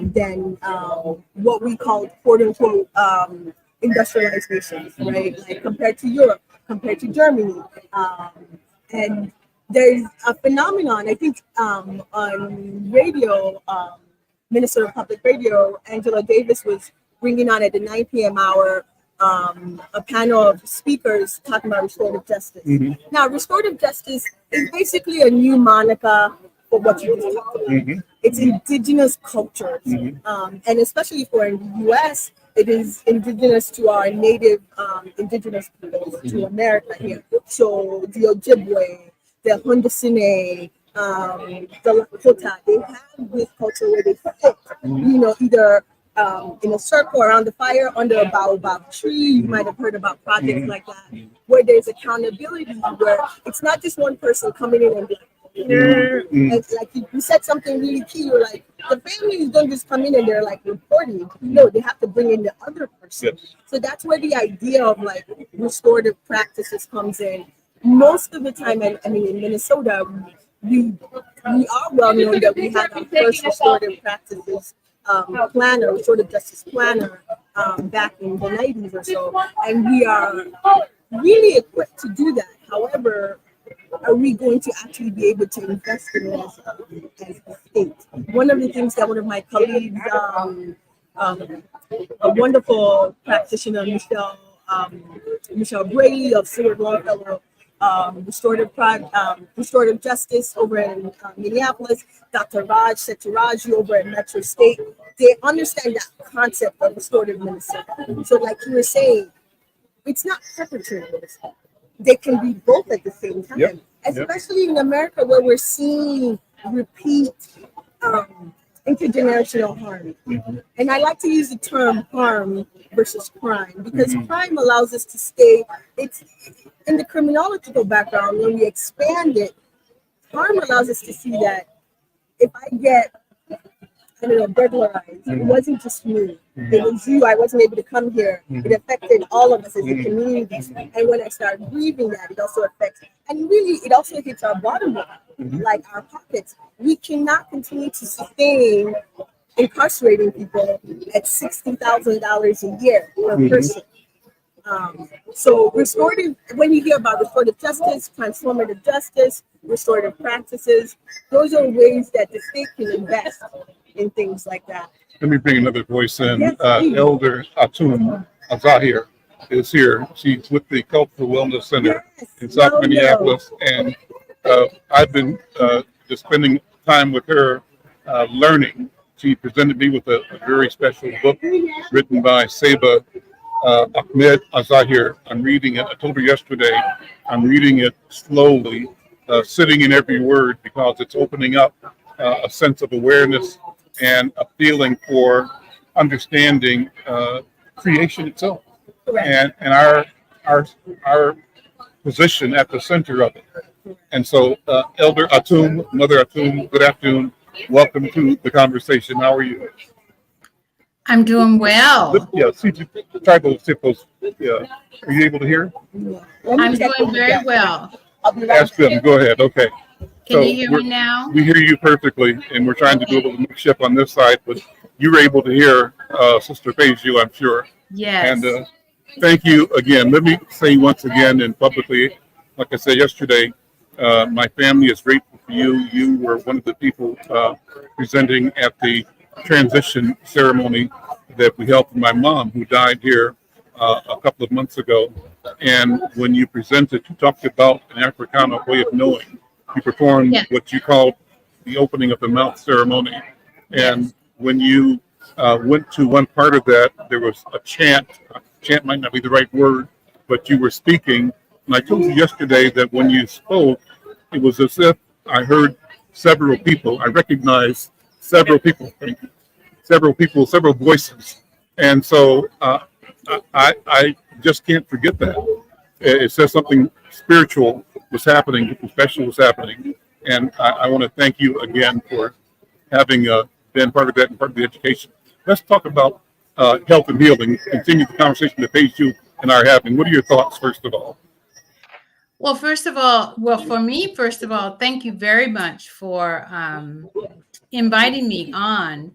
than what we call "quote unquote" industrialized nations, right? Like compared to Europe, compared to Germany, and there's a phenomenon, I think, on radio, Minnesota Public Radio, Angela Davis was bringing on at the 9 p.m. hour a panel of speakers talking about restorative justice. Now, restorative justice is basically a new moniker for what you just talked about. It's indigenous cultures, and especially for in the U.S., it is indigenous to our native indigenous peoples, to America here. So the Ojibwe, the Haudenosaunee, the Lakota, they have this culture where they sit, either in a circle around the fire under a baobab tree. You might have heard about projects like that, where there's accountability, where it's not just one person coming in and be like, and like you said something really key. You're like, the families don't just come in and they're like reporting. No, they have to bring in the other person. So that's where the idea of like restorative practices comes in. Most of the time, in Minnesota, we are well known that we had our first restorative practices planner, restorative justice planner, back in the 90s or so, and we are really equipped to do that. However, are we going to actually be able to invest in it as a state? One of the things that one of my colleagues, a wonderful practitioner, Michelle Brady of Seward Longfellow, restorative justice over in Minneapolis, Dr. Raj Setaraju over at Metro State, they understand that concept of restorative Minnesota. So like you were saying, it's not perpetrators. They can be both at the same time, especially in America where we're seeing repeat intergenerational harm. And I like to use the term harm versus crime, because crime allows us to stay, it's in the criminological background, when we expand it, harm allows us to see that if I get, burglarized, it wasn't just me, it was you, I wasn't able to come here, it affected all of us as a community, and when I start grieving that, it also affects, and really, it also hits our bottom line, like our pockets. We cannot continue to sustain incarcerating people at $60,000 a year per person. So restorative, when you hear about restorative justice, transformative justice, restorative practices, those are ways that the state can invest in things like that. Let me bring another voice in. Yes, Elder Atum Azzahir is here. She's with the Cultural Wellness Center in South Minneapolis, and I've been just spending time with her learning. She presented me with a very special book written by Seba Atum Azzahir. I'm reading it. I told her yesterday, I'm reading it slowly, sitting in every word, because it's opening up a sense of awareness and a feeling for understanding creation itself, and our position at the center of it. And so, Elder Atum, Mother Atum, good afternoon. Welcome to the conversation. How are you? I'm doing well. Yeah, see, try those, see if those, yeah. Are you able to hear? I'm doing very well. Ask them, go ahead, okay. Can you hear me now? We hear you perfectly, and we're trying to do a little mix-up on this side, but you were able to hear Sister Paige, I'm sure. Yes. And thank you again. Let me say once again and publicly, like I said yesterday, my family is grateful for you. You were one of the people presenting at the transition ceremony that we held for my mom, who died here a couple of months ago. And when you presented, you talked about an Africana way of knowing. You performed what you called the opening of the mouth ceremony. And when you went to one part of that, there was a chant. Chant might not be the right word, but you were speaking. And I told you yesterday that when you spoke, it was as if I heard several people. I recognized several people, several voices. And so I just can't forget that. It says something spiritual was happening, something special was happening. And I want to thank you again for having been part of that and part of the education. Let's talk about health and healing. Continue the conversation that Paige, you and I are having. What are your thoughts, first of all? Well, for me, first of all, thank you very much for inviting me on.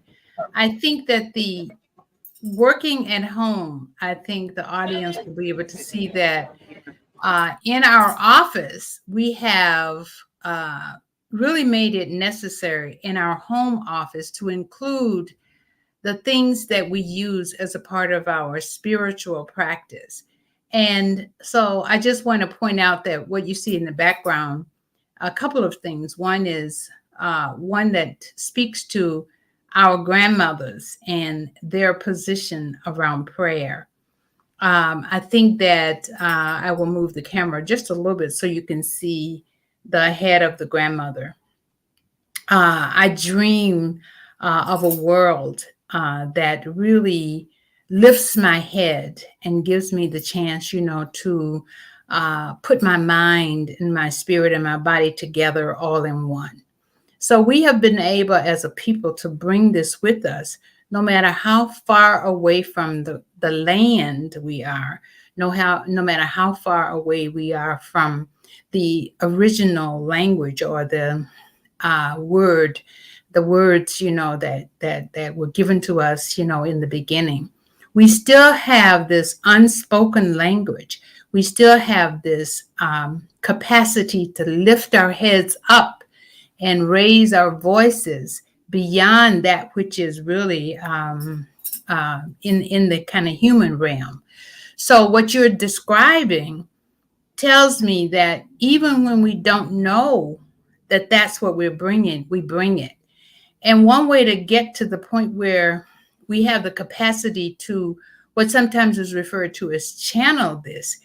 I think that the working at home, I think the audience will be able to see that in our office, we have really made it necessary in our home office to include the things that we use as a part of our spiritual practice. And so I just want to point out that what you see in the background, a couple of things. One is one that speaks to our grandmothers and their position around prayer. I think that I will move the camera just a little bit so you can see the head of the grandmother. I dream of a world that really lifts my head and gives me the chance, to put my mind and my spirit and my body together all in one. So we have been able as a people to bring this with us, no matter how far away from the land we are, no matter how far away we are from the original language or the words, that were given to us, in the beginning. We still have this unspoken language. We still have this capacity to lift our heads up and raise our voices beyond that which is really in the kind of human realm. So what you're describing tells me that even when we don't know that that's what we're bringing, we bring it. And one way to get to the point where we have the capacity to what sometimes is referred to as channel this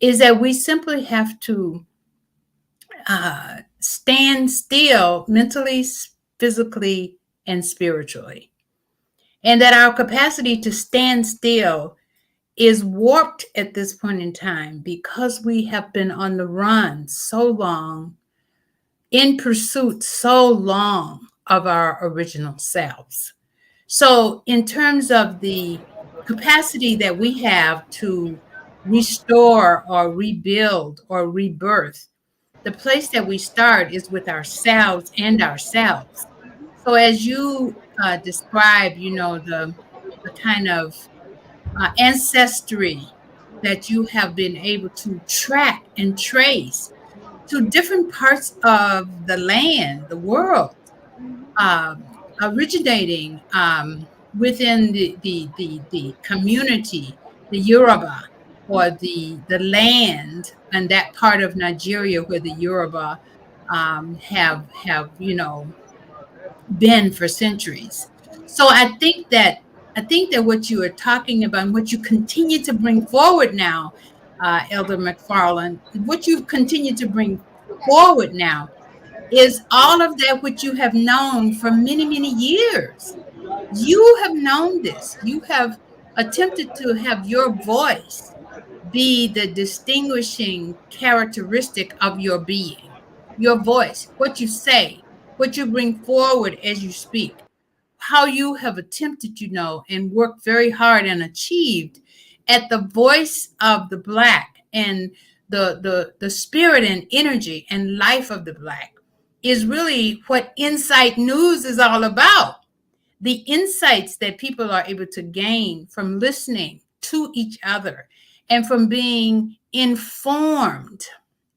is that we simply have to stand still mentally, physically, and spiritually. And that our capacity to stand still is warped at this point in time because we have been on the run so long, in pursuit so long of our original selves. So in terms of the capacity that we have to restore or rebuild or rebirth, the place that we start is with ourselves and ourselves. So as you describe, the kind of ancestry that you have been able to track and trace to different parts of the land, the world, originating within the community, the Yoruba, or the land and that part of Nigeria where the Yoruba have been for centuries. So I think that what you are talking about and what you continue to bring forward now, Elder McFarlane, what you continue to bring forward now is all of that which you have known for many, many years. You have known this. You have attempted to have your voice be the distinguishing characteristic of your being. Your voice, what you say, what you bring forward as you speak, how you have attempted, and worked very hard and achieved at the voice of the Black and the spirit and energy and life of the Black is really what Insight News is all about. The insights that people are able to gain from listening to each other and from being informed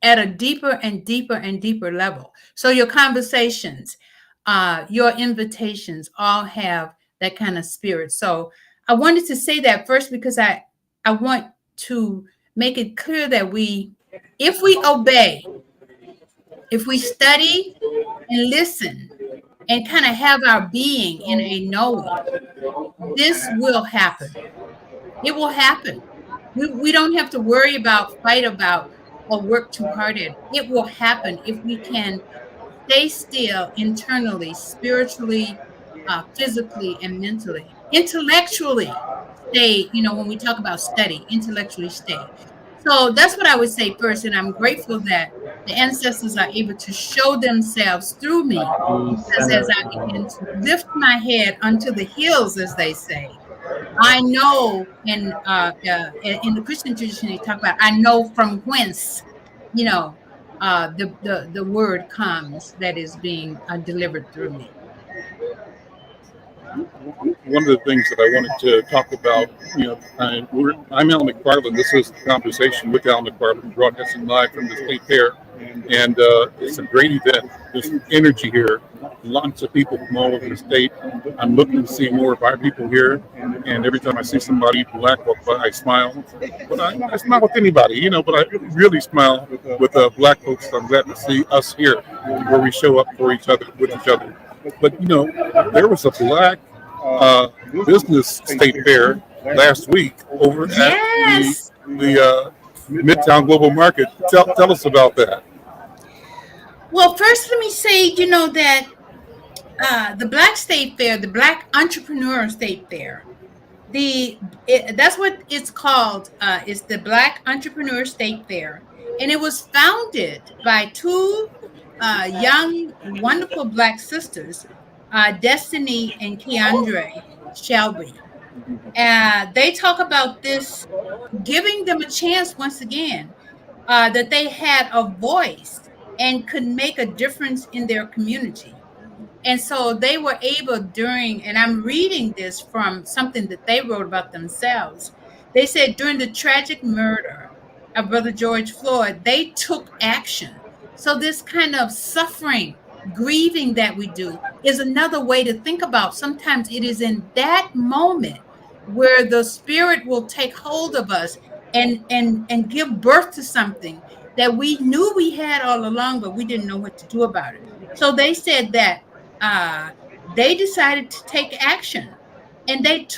at a deeper and deeper and deeper level. So your conversations, your invitations all have that kind of spirit. So I wanted to say that first because I want to make it clear that if we obey, if we study and listen and kind of have our being in a knowing, this will happen. It will happen. We don't have to worry about, fight about, or work too hard at it. It will happen if we can stay still internally, spiritually, physically, and mentally. Intellectually stay, when we talk about study, intellectually stay. So that's what I would say first. And I'm grateful that the ancestors are able to show themselves through me. Because as I begin to lift my head unto the hills, as they say, I know, in the Christian tradition, they talk about, I know from whence, the word comes that is being delivered through me. One of the things that I wanted to talk about, I'm Alan McFarlane. This is the conversation with Alan McFarlane, broadcasting live from the State Fair. And it's a great event. There's energy here. Lots of people from all over the state. I'm looking to see more of our people here. And every time I see somebody Black walk by, I smile. But I smile with anybody, but I really smile with Black folks. I'm glad to see us here, where we show up for each other, with each other. But there was a Black business state fair last week over at the Midtown Global Market. Tell us about that. Well, first let me say, that the Black State Fair, the Black Entrepreneur State Fair, that's what it's called. It's the Black Entrepreneur State Fair, and it was founded by two young, wonderful Black sisters, Destiny and Keandre Shelby. They talk about this, giving them a chance once again, that they had a voice and could make a difference in their community. And so they were able and I'm reading this from something that they wrote about themselves. They said during the tragic murder of Brother George Floyd, they took action. So this kind of suffering, grieving that we do is another way to think about. Sometimes it is in that moment where the spirit will take hold of us and give birth to something that we knew we had all along, but we didn't know what to do about it. So they said that they decided to take action. And it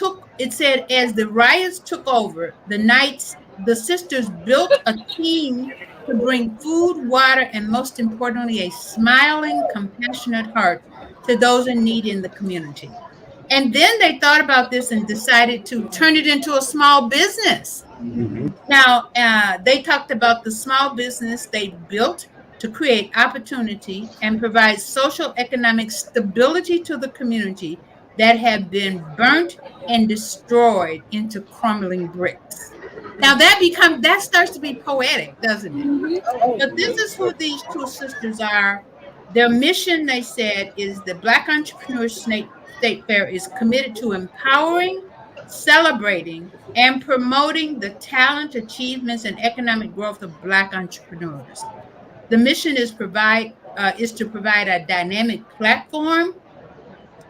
said, as the riots took over, the sisters built a team to bring food, water, and most importantly, a smiling, compassionate heart to those in need in the community. And then they thought about this and decided to turn it into a small business. Mm-hmm. Now, they talked about the small business they built to create opportunity and provide social economic stability to the community that had been burnt and destroyed into crumbling bricks. Now that starts to be poetic, doesn't it? Mm-hmm. But this is who these two sisters are. Their mission, they said, is the Black Entrepreneur State Fair is committed to empowering, celebrating, and promoting the talent, achievements, and economic growth of Black entrepreneurs. The mission is to provide a dynamic platform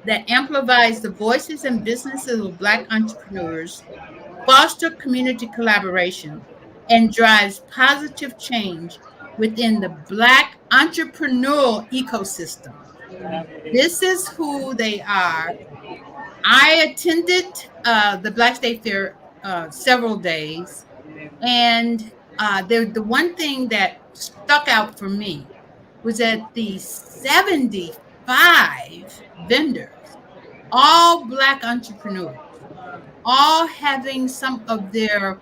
that amplifies the voices and businesses of Black entrepreneurs, foster community collaboration, and drives positive change within the Black entrepreneurial ecosystem. This is who they are. I attended the Black State Fair several days, and the one thing that stuck out for me was that the 75 vendors, all Black entrepreneurs, all having some of their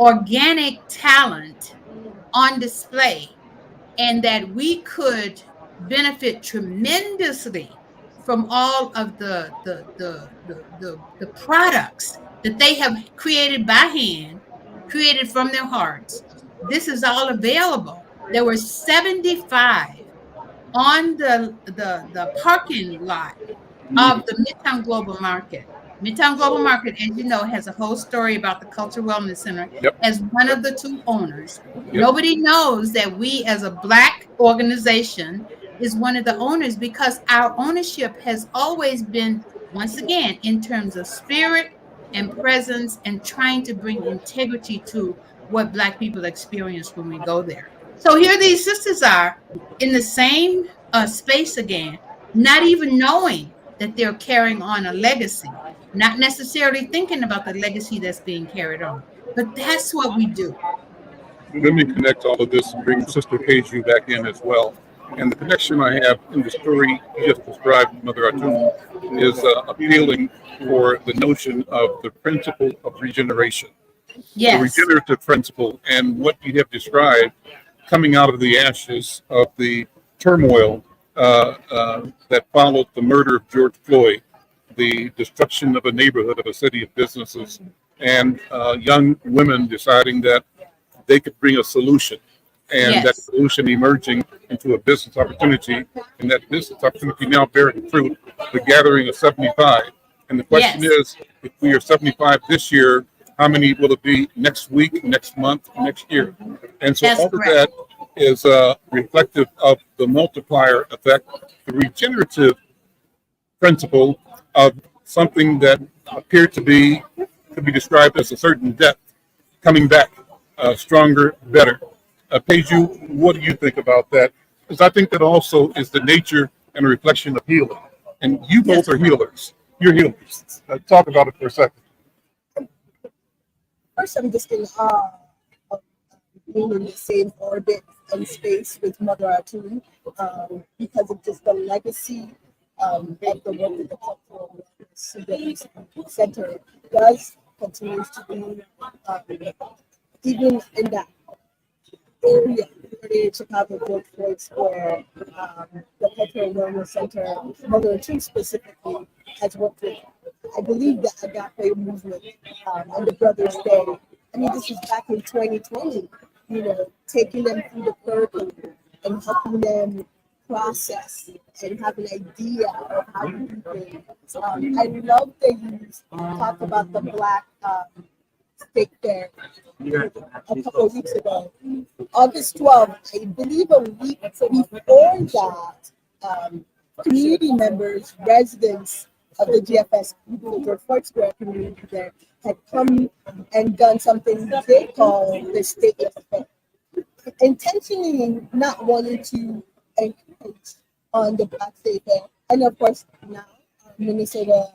organic talent on display, and that we could benefit tremendously from all of the products that they have created by hand, created from their hearts. This is all available. There were 75 on the parking lot of the Midtown Global Market. Midtown Global Market, as you know, has a whole story about the Culture Wellness Center Yep. as one of the two owners. Yep. Nobody knows that we, as a Black organization, is one of the owners because our ownership has always been, once again, in terms of spirit and presence and trying to bring integrity to what Black people experience when we go there. So here these sisters are in the same space again, not even knowing that they're carrying on a legacy, not necessarily thinking about the legacy that's being carried on. But that's what we do. Let me connect all of this and bring Sister Keju back in as well. And the connection I have in the story you just described, Mother Atum, is appealing for the notion of the principle of regeneration, Yes. the regenerative principle, and what you have described coming out of the ashes of the turmoil that followed the murder of George Floyd, the destruction of a neighborhood, of a city of businesses, and young women deciding that they could bring a solution, and Yes. that solution emerging into a business opportunity, and that business opportunity now bearing fruit, the gathering of 75. And the question Yes. is, if we are 75 this year, how many will it be next week, next month, next year? And so That's all of correct. that is reflective of the multiplier effect, the regenerative principle of something that appeared to be, could be described as a certain depth, coming back stronger, better. Peju, what do you think about that? Because I think that also is the nature and a reflection of healing. And you both are healers. You're healers. Talk about it for a second. First, I'm just in awe of being in the same orbit and space with Mother Atum because of just the legacy of the work that the Cultural Wellness Center does, continues to do, even in that area, in Chicago, George Floyd Square, the Cultural Wellness Center, Mother Atum specifically, has worked with, I believe, the Agape movement and the Brothers Day. I mean, this is back in 2020, taking them through the curriculum and helping them process and have an idea of how to do things. I love that you talked about the Black State Fair a couple of weeks ago. August 12th, I believe a week before that, community members, residents of the GFS, the George Floyd Square community there, had come and done something they call the Stateless Fair, intentionally not wanting to encourage on the Black State Fair. And of course, now Minnesota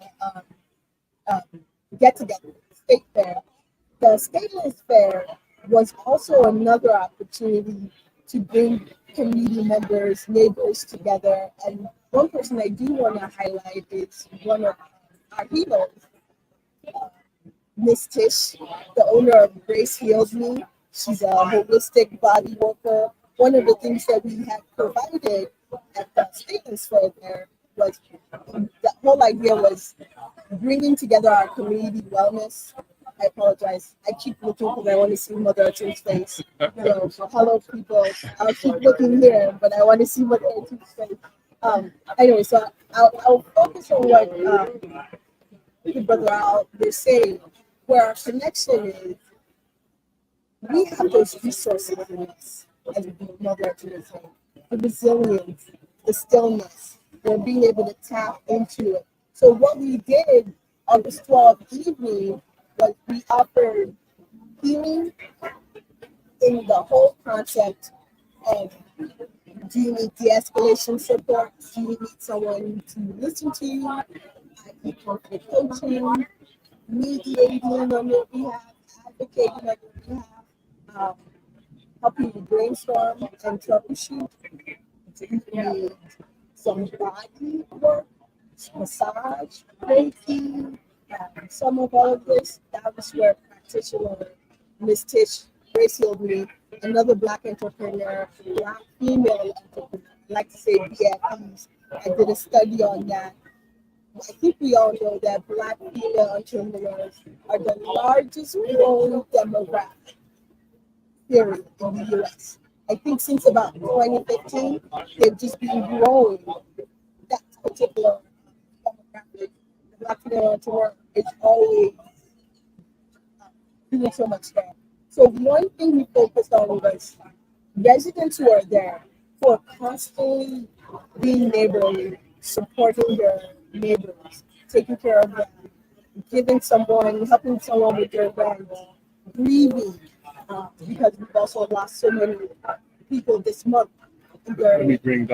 get together, State Fair. The Stateless Fair was also another opportunity to bring community members, neighbors together. And one person I do want to highlight is one of our heroes, Miss Tish, the owner of Grace Heals Me. She's a holistic body worker. One of the things that we had provided at the Stateless Fair there was, the whole idea was bringing together our community wellness. I apologize. I keep looking because I want to see Mother Atum's face. So, hello, people. I'll keep looking here, but I want to see Mother Atum's face. Anyway, so I'll focus on what Big Brother Al was saying, where our connection is. We have those resources in us, as Mother Atum was saying. The resilience, the stillness, we're being able to tap into it. So what we did on this 12th evening was we offered healing in the whole concept of, do you need de-escalation support? Do you need someone to listen to you? I need conflict coaching, mediating on your behalf, advocating on your behalf, helping you brainstorm and troubleshoot. Do you need some body work, massage, Reiki, some of all of this? That was where practitioner Miss Tish, Grace Heals Me, another Black entrepreneur, Black female entrepreneur, I like to say BFEs. I did a study on that. I think we all know that Black female entrepreneurs are the largest growing demographic period in the US. I think since about 2015, they've just been growing that particular demographic. The Black female entrepreneur is always doing so much there. So one thing we focused on was residents who are there who are constantly being neighborly, supporting their neighbors, taking care of them, helping someone with their rent, grieving, because we've also lost so many people this month. Let me bring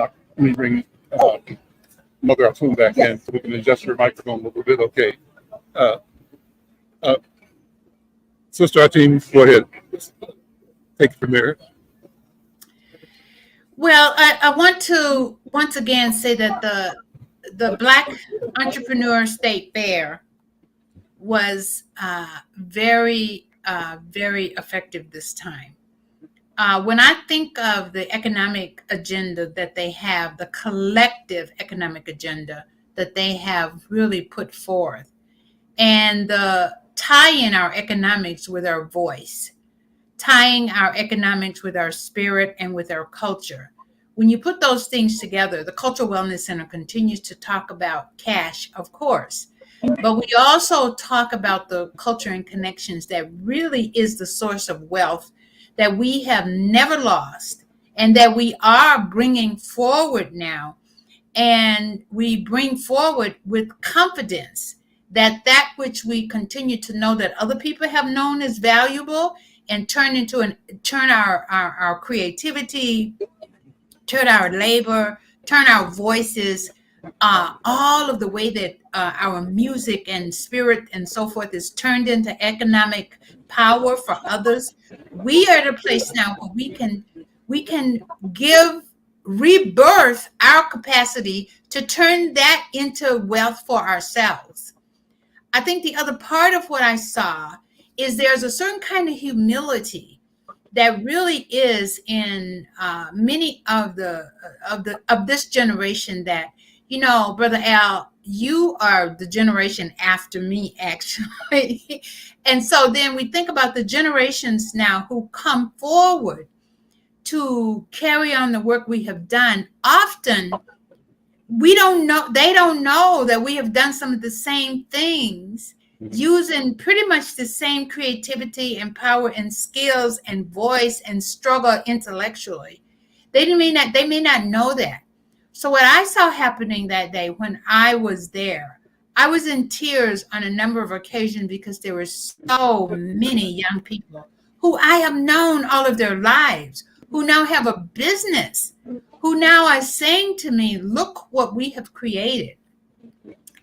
Mother Atum back in so we can adjust your microphone a little bit. Okay. Sister Atum, go ahead. Take it from there. Well, I want to once again say that the Black Entrepreneur State Fair was very effective this time. When I think of the economic agenda that they have, the collective economic agenda that they have really put forth, and the tying our economics with our voice, tying our economics with our spirit and with our culture. When you put those things together, the Cultural Wellness Center continues to talk about cash, of course, but we also talk about the culture and connections that really is the source of wealth that we have never lost and that we are bringing forward now. And we bring forward with confidence that which we continue to know that other people have known is valuable and turn our creativity, turn our labor, turn our voices, all of the way that our music and spirit and so forth is turned into economic power for others. We are at a place now where we can rebirth our capacity to turn that into wealth for ourselves. I think the other part of what I saw is there's a certain kind of humility that really is in many of this generation that, Brother Al, you are the generation after me, actually. And so then we think about the generations now who come forward to carry on the work we have done. Often they don't know that we have done some of the same things using pretty much the same creativity and power and skills and voice and struggle intellectually. They may not know that. So what I saw happening that day when I was there, I was in tears on a number of occasions because there were so many young people who I have known all of their lives, who now have a business, who now are saying to me, look what we have created.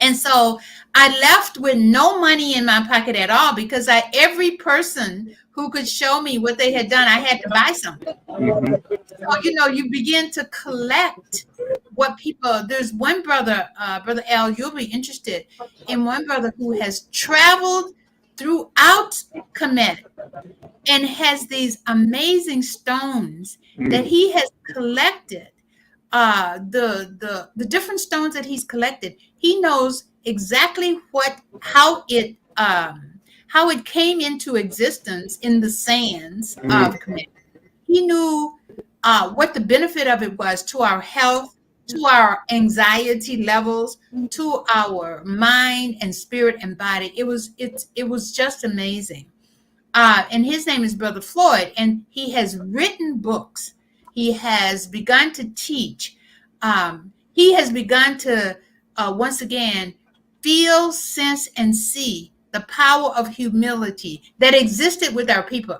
And so I left with no money in my pocket at all because every person who could show me what they had done, I had to buy something. So, you begin to collect what people, there's one brother, Brother Al, you'll be interested in one brother who has traveled throughout Kemet and has these amazing stones that he has collected. The different stones that he's collected, he knows exactly how it came into existence in the sands of Kemet. He knew what the benefit of it was to our health, to our anxiety levels, to our mind and spirit and body. It was just amazing. And his name is Brother Floyd, and he has written books. He has begun to teach. He has begun to, once again, feel, sense, and see the power of humility that existed with our people.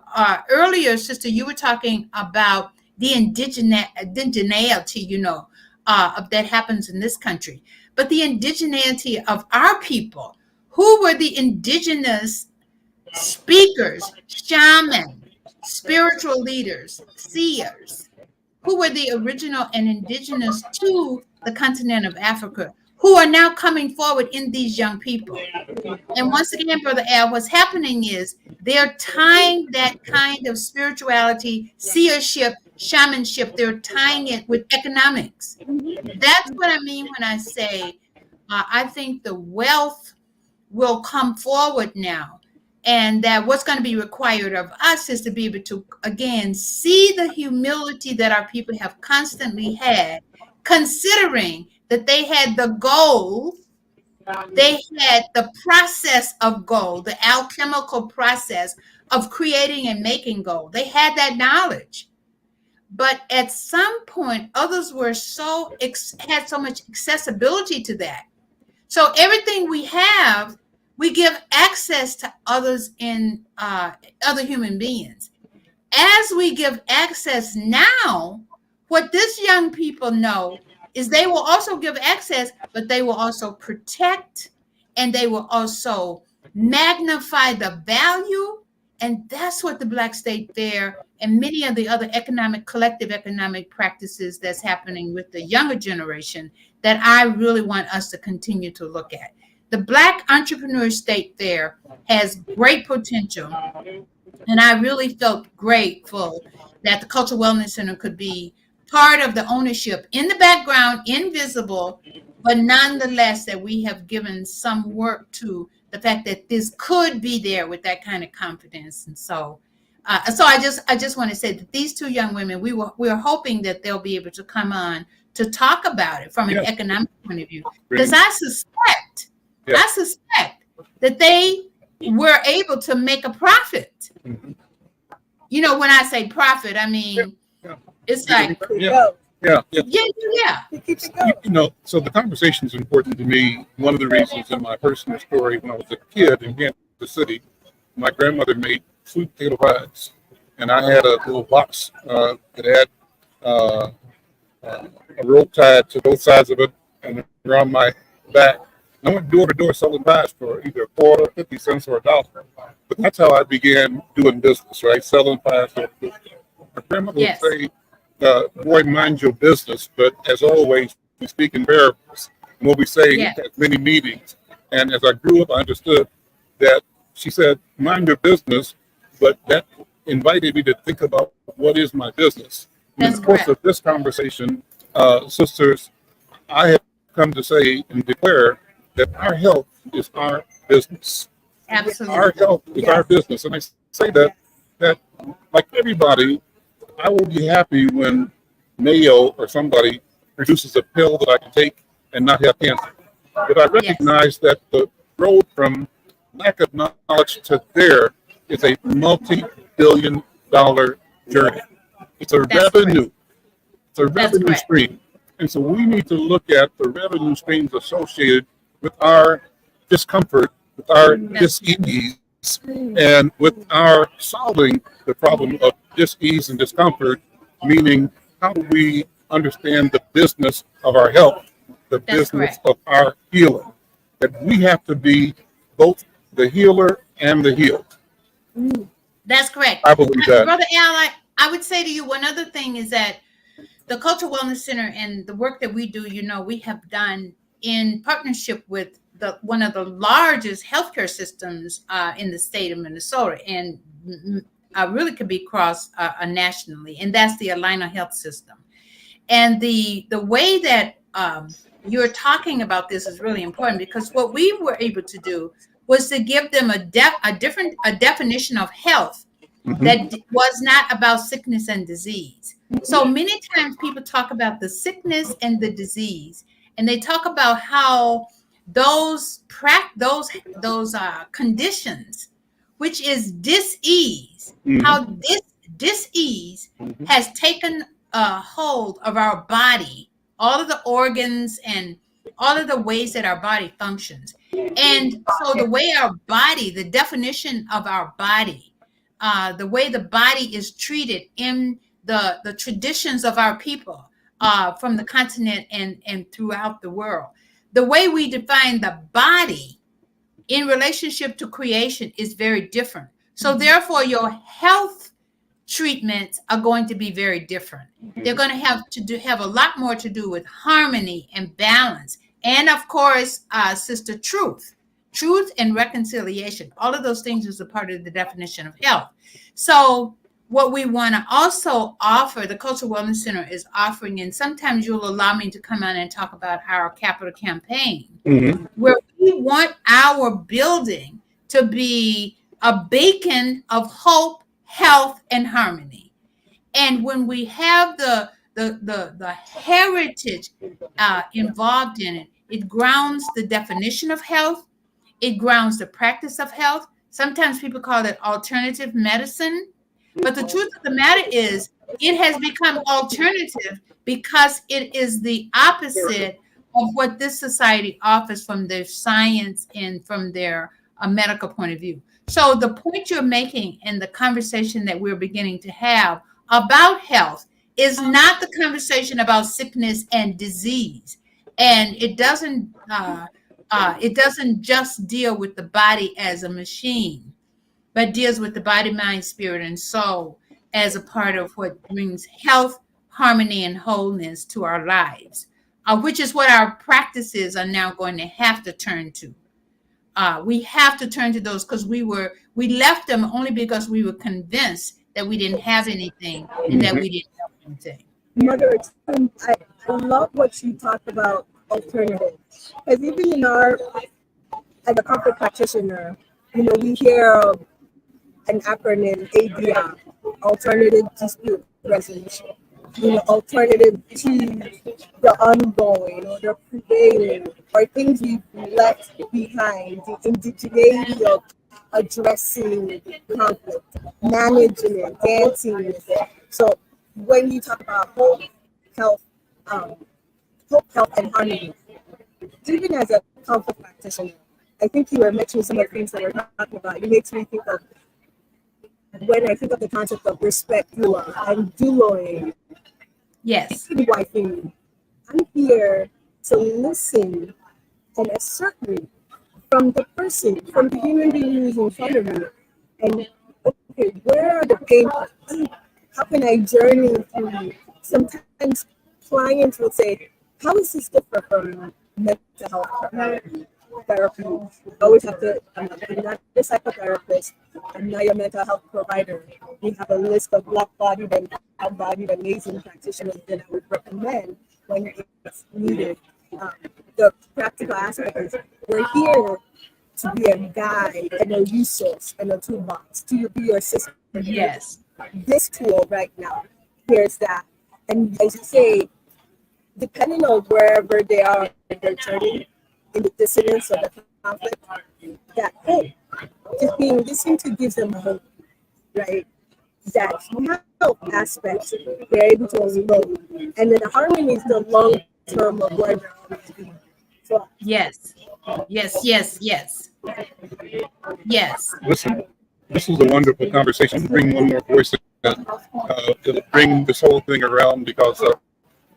Earlier, Sister, you were talking about the indigeneity, that happens in this country. But the indigeneity of our people, who were the indigenous speakers, shamans, spiritual leaders, seers, who were the original and indigenous to the continent of Africa, who are now coming forward in these young people. And once again, Brother Al, what's happening is they're tying that kind of spirituality, seership, shamanship, they're tying it with economics. That's what I mean when I say I think the wealth will come forward now. And that what's going to be required of us is to be able to, again, see the humility that our people have constantly had, considering that they had the goal, they had the process of gold, the alchemical process of creating and making gold. They had that knowledge. But at some point, others were had so much accessibility to that. So everything we have, we give access to others in other human beings. As we give access now, what this young people know is they will also give access, but they will also protect, and they will also magnify the value. And that's what the Black State Fair and many of the other collective economic practices that's happening with the younger generation that I really want us to continue to look at. The Black Entrepreneur State Fair has great potential, and I really felt grateful that the Cultural Wellness Center could be part of the ownership in the background, invisible, but nonetheless that we have given some work to the fact that this could be there with that kind of confidence. And so I just want to say that these two young women, we're hoping that they'll be able to come on to talk about it from an economic point of view, because I suspect that they were able to make a profit. Mhm. You know, when I say profit, I mean it's like Yeah. yeah. It keeps it going. You know, so the conversation is important to me. One of the reasons in my personal story, when I was a kid in Kansas City, my grandmother made sweet potato pies, and I had a little box that had a rope tied to both sides of it and around my back. I went door to door selling pies for either a quarter, 50 cents, or $1. But that's how I began doing business, right? Selling pies. My grandmother would say, boy, mind your business. But as always, we speak in parables. And what we say at many meetings. And as I grew up, I understood that she said, mind your business, but that invited me to think about what is my business. In the course of this conversation, sisters, I have come to say and declare that our health is our business. Absolutely. Our health is our business. And I say that like everybody, I will be happy when Mayo or somebody produces a pill that I can take and not have cancer. But I recognize that the road from lack of knowledge to there is a multi-billion-dollar journey. It's a revenue. It's a revenue stream. And so we need to look at the revenue streams associated with our discomfort, with our dis-ease, and with our solving the problem of dis-ease and discomfort, meaning how do we understand the business of our health, the business of our healing, that we have to be both the healer and the healed. That's correct. I believe that. Brother Al, I would say to you, one other thing is that the Cultural Wellness Center and the work that we do, you know, we have done in partnership with one of the largest healthcare systems in the state of Minnesota, and really could be crossed nationally, and that's the Allina Health System. And the way that you're talking about this is really important, because what we were able to do was to give them a definition of health that was not about sickness and disease. So many times people talk about the sickness and the disease, and they talk about how those conditions, which is dis-ease, how this dis-ease has taken a hold of our body, all of the organs and all of the ways that our body functions. And so the way our body, the definition of our body, the way the body is treated in the traditions of our people from the continent and throughout the world, the way we define the body in relationship to creation is very different. So therefore, your health treatments are going to be very different. They're going to have a lot more to do with harmony and balance. And of course, sister, truth and reconciliation. All of those things is a part of the definition of health. So what we want to also offer, the Cultural Wellness Center is offering, and sometimes you'll allow me to come on and talk about our capital campaign, where we want our building to be a beacon of hope, health, and harmony. And when we have the heritage involved in it, it grounds the definition of health. It grounds the practice of health. Sometimes people call it alternative medicine. But the truth of the matter is, it has become alternative because it is the opposite of what this society offers from their science and from their medical point of view. So the point you're making and the conversation that we're beginning to have about health is not the conversation about sickness and disease. And it doesn't just deal with the body as a machine, but deals with the body, mind, spirit, and soul as a part of what brings health, harmony, and wholeness to our lives, which is what our practices are now going to have to turn to. We have to turn to those because we left them only because we were convinced that we didn't have anything and that we didn't have anything. Mother, I love what you talked about alternatives. Because even as a corporate practitioner, we hear an acronym ADR, Alternative Dispute Resolution, alternative to the ongoing or the prevailing or things we've left behind, the indigeneity of addressing conflict, managing it, dancing with it. So when you talk about hope, health, and harmony, even as a conflict practitioner, I think you were mentioning some of the things that we're talking about. It makes me think of when I think of the concept of respect and duoing. Yes. Wifing. I'm here to listen and assert me from the person, from the human being who's in front of me. And okay, where are the pain points? How can I journey through? Sometimes clients will say, how is this different from mental health therapy? You always have to, I'm not a psychotherapist, I'm not your mental health provider. We have a list of black-bodied and brown-bodied amazing practitioners that I would recommend when it's needed. The practical aspect is we're here to be a guide and a resource and a toolbox to be your system. Yes. This tool right now, here's that. And as you say, depending on wherever they are in their journey, in the dissidence or the conflict, that hope, just being listened to gives them hope, right? That health aspect, they're able to unload. And then the harmony is the long term of where they're always being. So, yes. Listen, this is a wonderful conversation. Bring one more voice in, to bring this whole thing around because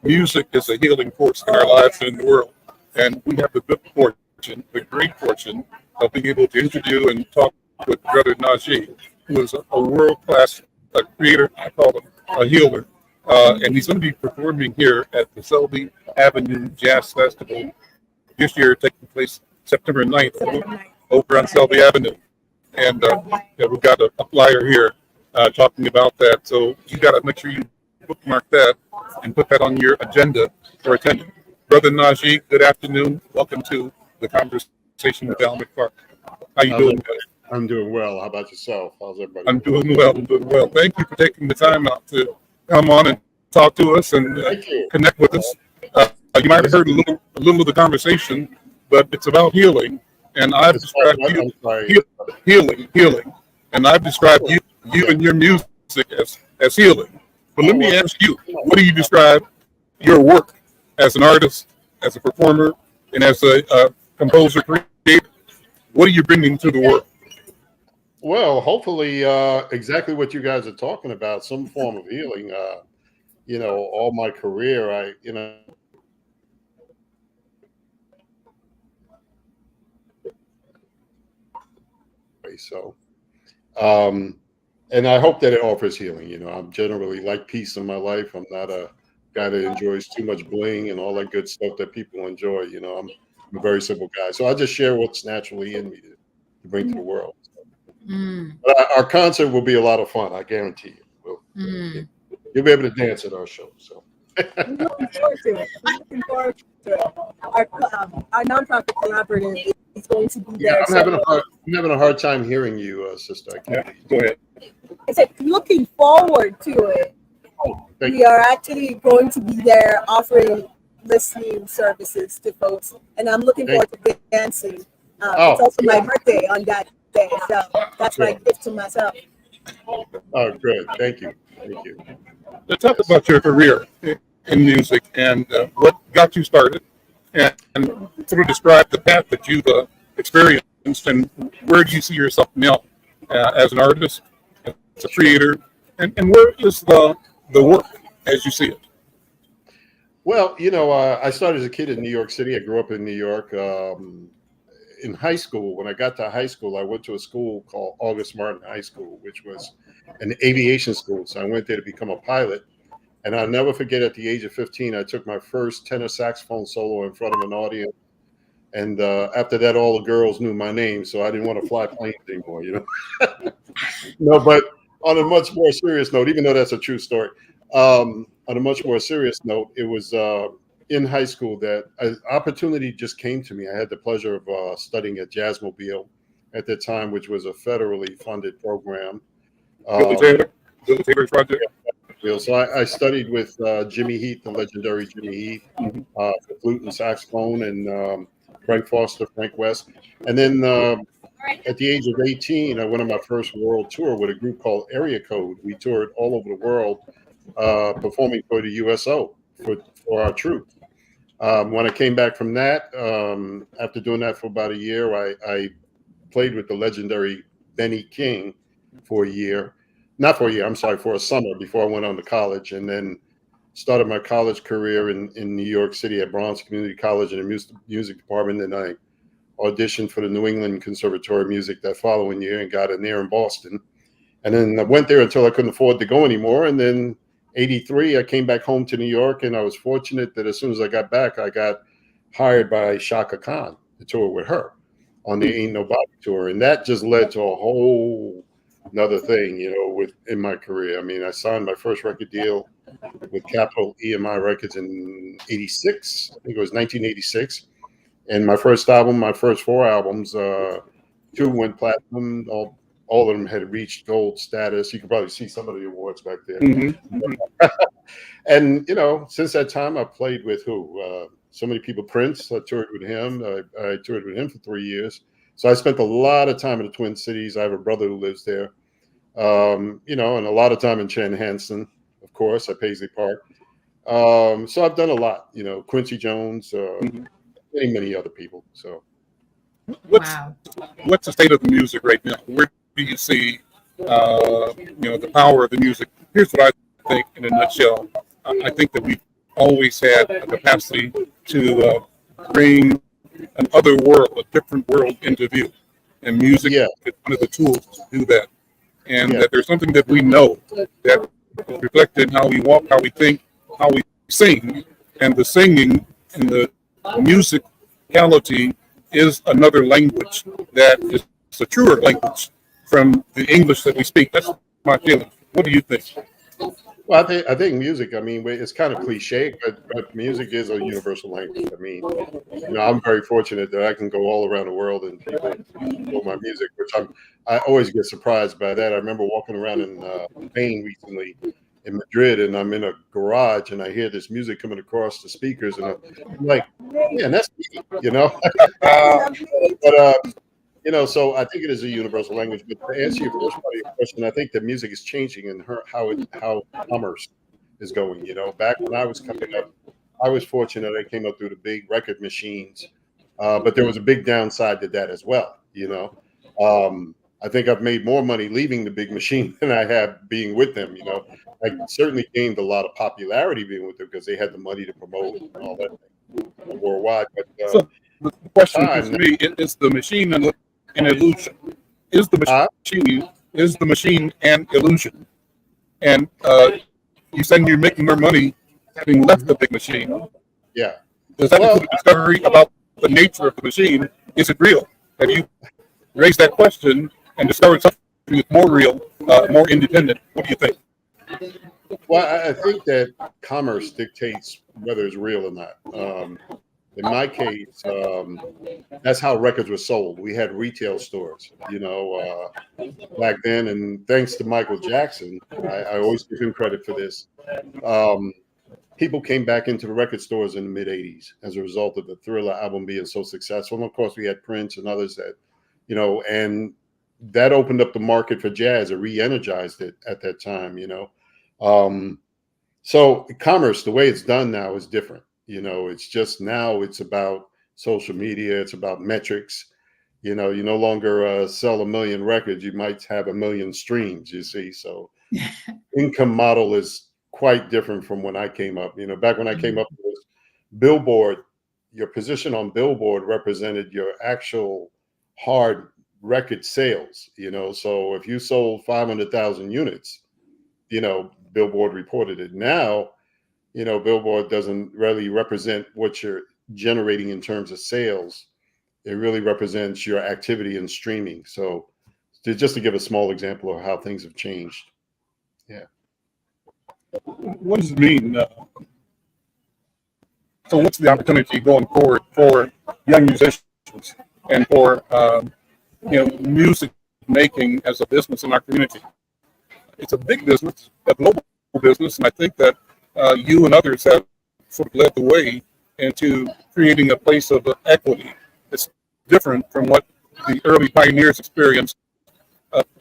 music is a healing force in our lives and in the world. And we have the good fortune, the great fortune of being able to interview and talk with Brother Najee, who is a world-class creator, I call him a healer. And he's going to be performing here at the Selby Avenue Jazz Festival this year, taking place September 9th over on Selby Avenue. And we've got a flyer here talking about that. So you got to make sure you bookmark that and put that on your agenda for attending. Brother Najee, good afternoon. Welcome to the conversation with Al McFarlane. How you doing, guys? I'm doing well. How about yourself? How's everybody? I'm doing well. Thank you for taking the time out to come on and talk to us and connect with us. You might have heard a little of the conversation, but it's about healing. And I've described healing. And I've described you and your music as healing. But let me ask you, what do you describe your work as an artist, as a performer, and as a composer, creator? What are you bringing to the world? Well, hopefully, exactly what you guys are talking about, some form of healing. All my career, so, and I hope that it offers healing. I'm generally like peace in my life. I'm not a guy that enjoys too much bling and all that good stuff that people enjoy. I'm a very simple guy. So I just share what's naturally in me to bring to the world. But our concert will be a lot of fun. I guarantee you. Mm. You'll be able to dance at our show. So I'm looking forward to it. I'm looking forward to it. Our nonprofit collaborative is going to be yeah, there. I'm having a hard time hearing you, sister. I can't. Yeah, go ahead. I said, looking forward to it. Thank We are actually going to be there offering listening services to folks, and I'm looking forward to dancing. It's also my birthday on that day, so that's my gift to myself. Oh, good. Thank you. Thank you. Let's talk about your career in music and what got you started, and sort of describe the path that you've experienced, and where do you see yourself now as an artist, as a creator, and where is the work as you see it? Well, I started as a kid in New York City. I grew up in New York. In high school, when I got to high school, I went to a school called August Martin High School, which was an aviation school. So I went there to become a pilot. And I'll never forget, at the age of 15, I took my first tenor saxophone solo in front of an audience. And after that, all the girls knew my name, so I didn't want to fly planes anymore, No, but on a much more serious note, even though that's a true story, on a much more serious note, it was in high school that an opportunity just came to me. I had the pleasure of studying at Jazzmobile at the time, which was a federally funded program. Billy Taylor's project. So I studied with Jimmy Heath, the legendary Jimmy Heath, for flute and saxophone, and Frank Foster, Frank West. And then at the age of 18, I went on my first world tour with a group called Area Code. We toured all over the world, performing for the USO for our troops. When I came back from that, after doing that for about a year, I played with the legendary Benny King for a year. Not for a year, I'm sorry, for a summer before I went on to college, and then started my college career in New York City at Bronx Community College in the music department. And I auditioned for the New England Conservatory of Music that following year and got in there in Boston. And then I went there until I couldn't afford to go anymore. And then 83, I came back home to New York, and I was fortunate that as soon as I got back, I got hired by Shaka Khan to tour with her on the Ain't Nobody tour. And that just led to a whole another thing, in my career. I mean, I signed my first record deal with Capitol EMI Records in 86. I think it was 1986. And my first album, my first 4 albums, 2 went platinum. All of them had reached gold status. You can probably see some of the awards back there. Mm-hmm. And, since that time, I played with so many people. Prince, I toured with him. I toured with him for 3 years. So I spent a lot of time in the Twin Cities. I have a brother who lives there, and a lot of time in Chanhassen, of course, at Paisley Park. So I've done a lot, Quincy Jones, many other people. So what's the state of the music right now? Where do you see, the power of the music? Here's what I think in a nutshell. I think that we've always had a capacity to bring an other world, a different world into view. And music is one of the tools to do that. And that there's something that we know that is reflected in how we walk, how we think, how we sing. And the singing and the musicality is another language that is a truer language from the English that we speak. That's my feeling. What do you think? Well, I think music, it's kind of cliche, but music is a universal language. I mean, I'm very fortunate that I can go all around the world and people know my music, which I always get surprised by that. I remember walking around in Spain recently in Madrid, and I'm in a garage and I hear this music coming across the speakers, and I'm like, man, that's me, But so I think it is a universal language. But to answer your first part of your question, I think that music is changing in how commerce is going. Back when I was coming up, I was fortunate I came up through the big record machines, but there was a big downside to that as well. I think I've made more money leaving the big machine than I have being with them. I certainly gained a lot of popularity being with them because they had the money to promote and all that worldwide. But so the question to me is the machine an illusion? Is the machine an illusion? And you said you're making more money having left the big machine. Yeah. Does that include a discovery about the nature of the machine? Is it real? Have you raised that question and discovered something that's more real, more independent? What do you think? Well, I think that commerce dictates whether it's real or not. In my case, that's how records were sold. We had retail stores, back then. And thanks to Michael Jackson, I always give him credit for this. People came back into the record stores in the mid 80s as a result of the Thriller album being so successful. And of course, we had Prince and others that, and that opened up the market for jazz. It re-energized it at that time, So commerce, the way it's done now is different. It's just now it's about social media. It's about metrics. You no longer sell 1 million records. You might have 1 million streams, you see. So income model is quite different from when I came up. Back when I came up, it was Billboard. Your position on Billboard represented your actual hard record sales. So if you sold 500,000 units, Billboard reported it. Now, Billboard doesn't really represent what you're generating in terms of sales. It really represents your activity in streaming. So just to give a small example of how things have changed. Yeah. What does it mean? So what's the opportunity going forward for young musicians and for music making as a business in our community? It's a big business, a global business, and I think that you and others have sort of led the way into creating a place of equity. It's different from what the early pioneers experienced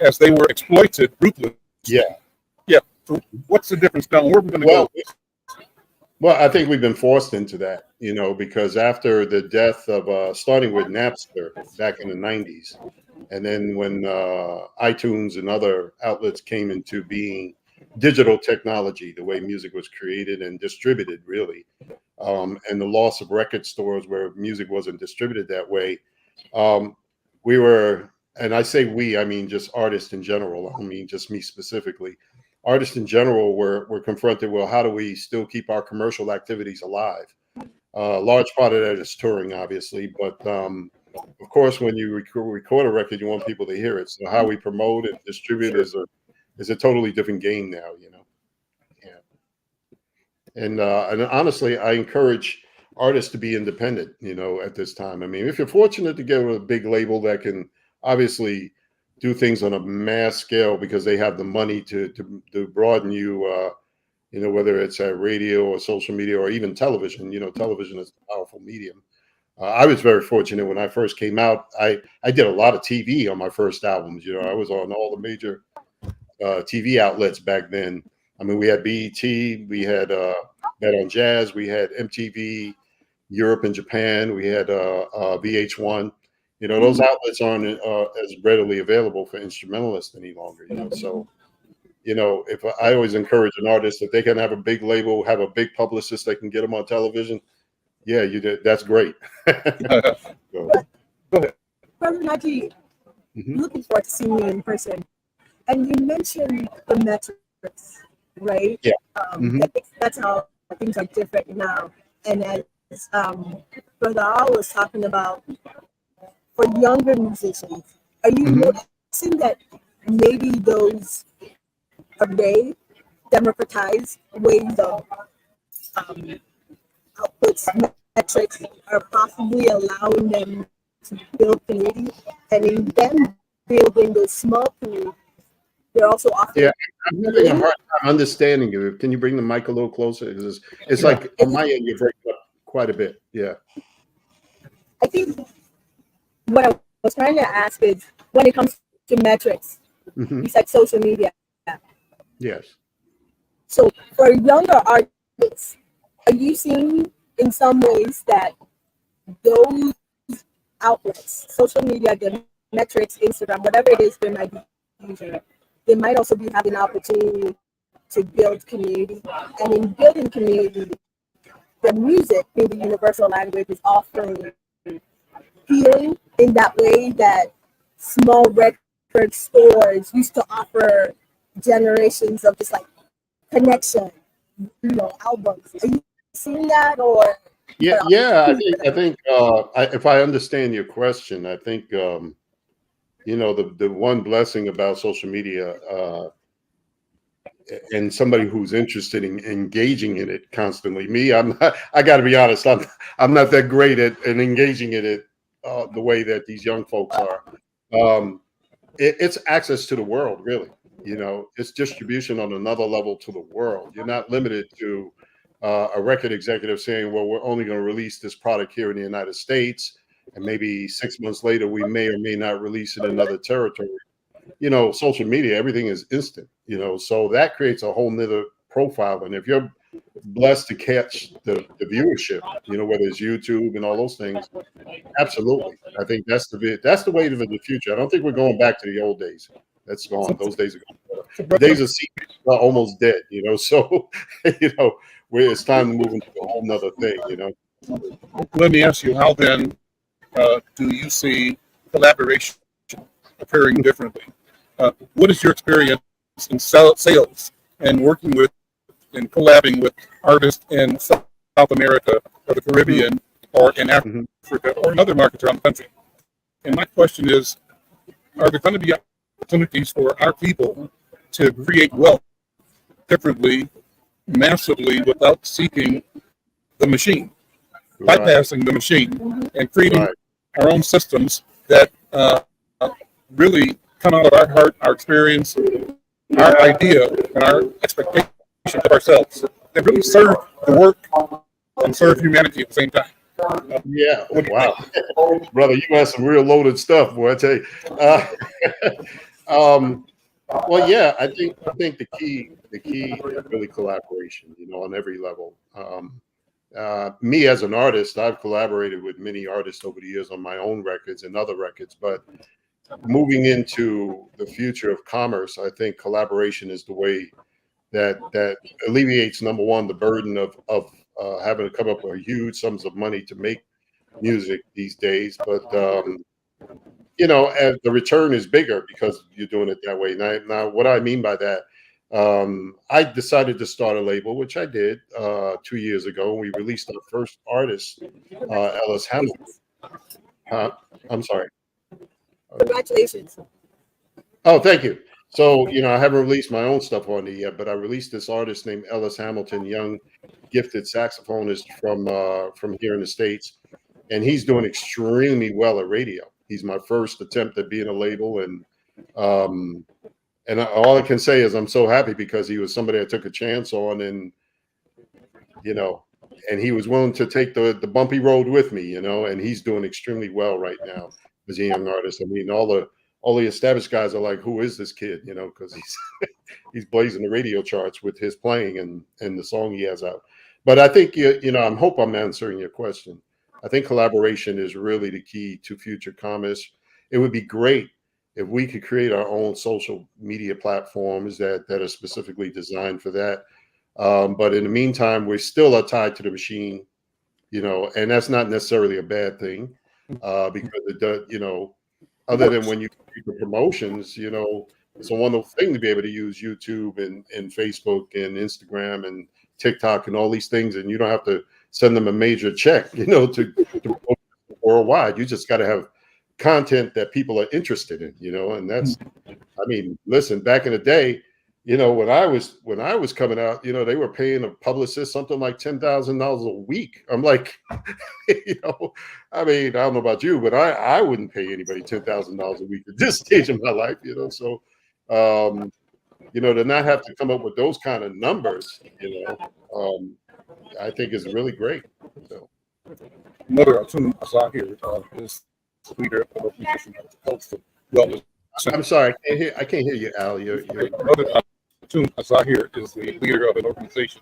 as they were exploited ruthlessly. Yeah. Yeah. So what's the difference now? Where are we going to go? Well, I think we've been forced into that, because after the death of starting with Napster back in the 90s, and then when iTunes and other outlets came into being, digital technology, the way music was created and distributed, really, and the loss of record stores where music wasn't distributed that way, we were, and I say we, I mean just artists in general, I don't mean just me specifically. Artists in general were confronted, well, how do we still keep our commercial activities alive? A large part of that is touring, obviously, but of course, when you record a record, you want people to hear it. So how we promote and distribute is a totally different game now, Yeah. And honestly, I encourage artists to be independent, at this time. I mean, if you're fortunate to get with a big label that can obviously do things on a mass scale because they have the money to broaden you, whether it's at radio or social media or even television. Television is a powerful medium. I was very fortunate when I first came out. I did a lot of TV on my first albums. I was on all the major TV outlets back then. I mean, we had BET, we had Bet on Jazz, we had MTV, Europe and Japan, we had VH1. Those outlets aren't as readily available for instrumentalists any longer. So, if I always encourage an artist, if they can have a big label, have a big publicist that can get them on television, yeah, you did. That's great. Go ahead. Brother Najee, looking forward to seeing you in person. And you mentioned the metrics, right? Yeah. That's how things are different now. And as Brother Al was talking about, for younger musicians, are you noticing that maybe those array, democratized ways of outputs, metrics are possibly allowing them to build community, and in them building those small communities, they're also offering. Yeah, I'm having a hard time understanding you. Can you bring the mic a little closer? It's like on my end, you're breaking up quite a bit. Yeah. I think what I was trying to ask is, when it comes to metrics, you said social media. Yes. So for younger artists, are you seeing in some ways that those outlets, social media, the metrics, Instagram, whatever it is they might be using, they might also be having an opportunity to build community? And in building community, the music, being the universal language, is offering healing in that way that small record stores used to offer generations of just like connection, albums. Are you seeing that, or? Yeah. I think if I understand your question, I think the one blessing about social media and somebody who's interested in engaging in it constantly. Me, I'm not, I got to be honest, I'm not that great at engaging in it the way that these young folks are. It's access to the world, really. You know, it's distribution on another level to the world. You're not limited to a record executive saying, well, we're only going to release this product here in the United States, and maybe 6 months later we may or may not release it in another territory. You know, social media, everything is instant, you know, so that creates a whole nother profile. And if you're blessed to catch the viewership, you know, whether it's YouTube and all those things, absolutely. I think that's the way of the future. I don't think we're going back to the old days. That's gone. Those days are gone. The days of secrets are almost dead, you know, so, you know, it's time to move into a whole nother thing, you know. Let me ask you, how then do you see collaboration occurring differently? What is your experience in sales and working with and collabing with artists in South America or the Caribbean or in Africa or in other markets around the country? And my question is, are there going to be opportunities for our people to create wealth differently, massively, without seeking the machine, bypassing the machine, and creating our own systems that really come out of our heart, our experience, our idea, and our expectation of ourselves, that really serve the work and serve humanity at the same time? Yeah. Wow. Brother, you have some real loaded stuff, boy, I tell you. Well, yeah, I think the key is really collaboration, you know, on every level. Me as an artist, I've collaborated with many artists over the years on my own records and other records, but moving into the future of commerce, I think collaboration is the way that alleviates, number one, the burden of having to come up with huge sums of money to make music these days. But you know, and the return is bigger because you're doing it that way. Now, what I mean by that, I decided to start a label, which I did 2 years ago. We released our first artist, Ellis Hamilton. I'm sorry. Congratulations. Oh, thank you. So, you know, I haven't released my own stuff on it yet, but I released this artist named Ellis Hamilton, young, gifted saxophonist from here in the States, and he's doing extremely well at radio. He's my first attempt at being a label, and all I can say is I'm so happy because he was somebody I took a chance on, and you know, and he was willing to take the bumpy road with me, you know, and he's doing extremely well right now as a young artist. I mean, all the established guys are like, who is this kid, you know, because he's blazing the radio charts with his playing and the song he has out. But I think you know, I hope I'm answering your question. I think collaboration is really the key to future commerce. It would be great if we could create our own social media platforms that are specifically designed for that. But in the meantime, we still are tied to the machine, you know, and that's not necessarily a bad thing because it does, you know, other than when you do the promotions, you know, it's a wonderful thing to be able to use YouTube and Facebook and Instagram and TikTok and all these things, and you don't have to send them a major check, you know, to worldwide. You just got to have content that people are interested in, you know, and that's, I mean, listen, back in the day, you know, when I was coming out, you know, they were paying a publicist something like $10,000 a week. I'm like, you know, I mean, I don't know about you, but I wouldn't pay anybody $10,000 a week at this stage of my life, you know. So, you know, to not have to come up with those kind of numbers, you know, I think is really great. So, Mother Atum Azzahir is the leader of the organization Health and Wellness Center. I'm sorry, I can't hear you, Al. Mother Atum Azzahir is the leader of an organization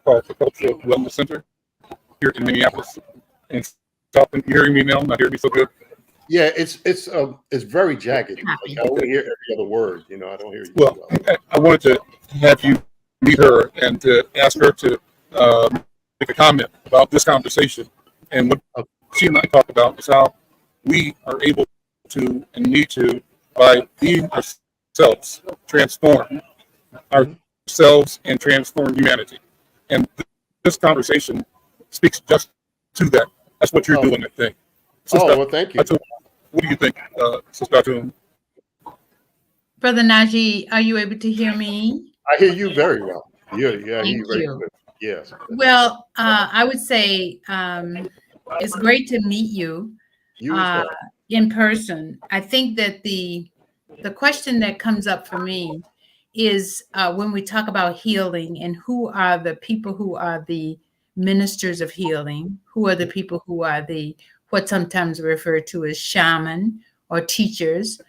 called the Cultural Wellness Center here in Minneapolis. And South, you hearing me now? Not hearing me so good? Yeah, it's very jagged. Like, I only hear every other word. You know, I don't hear you. Well, I wanted to have you meet her and to ask her to make a comment about this conversation. And what she and I talked about is how we are able to and need to, by being ourselves, transform ourselves and transform humanity. And this conversation speaks just to that. That's what you're doing, I think. Sister, well, thank you. What do you think, Sister Atum? Brother Najee, are you able to hear me? I hear you very well. Yeah, Thank you very you. good. Yes. Well, I would say it's great to meet you You as well. in person. I think that the question that comes up for me is when we talk about healing and who are the people who are the ministers of healing, who are the people who are the what sometimes referred to as shaman or teachers,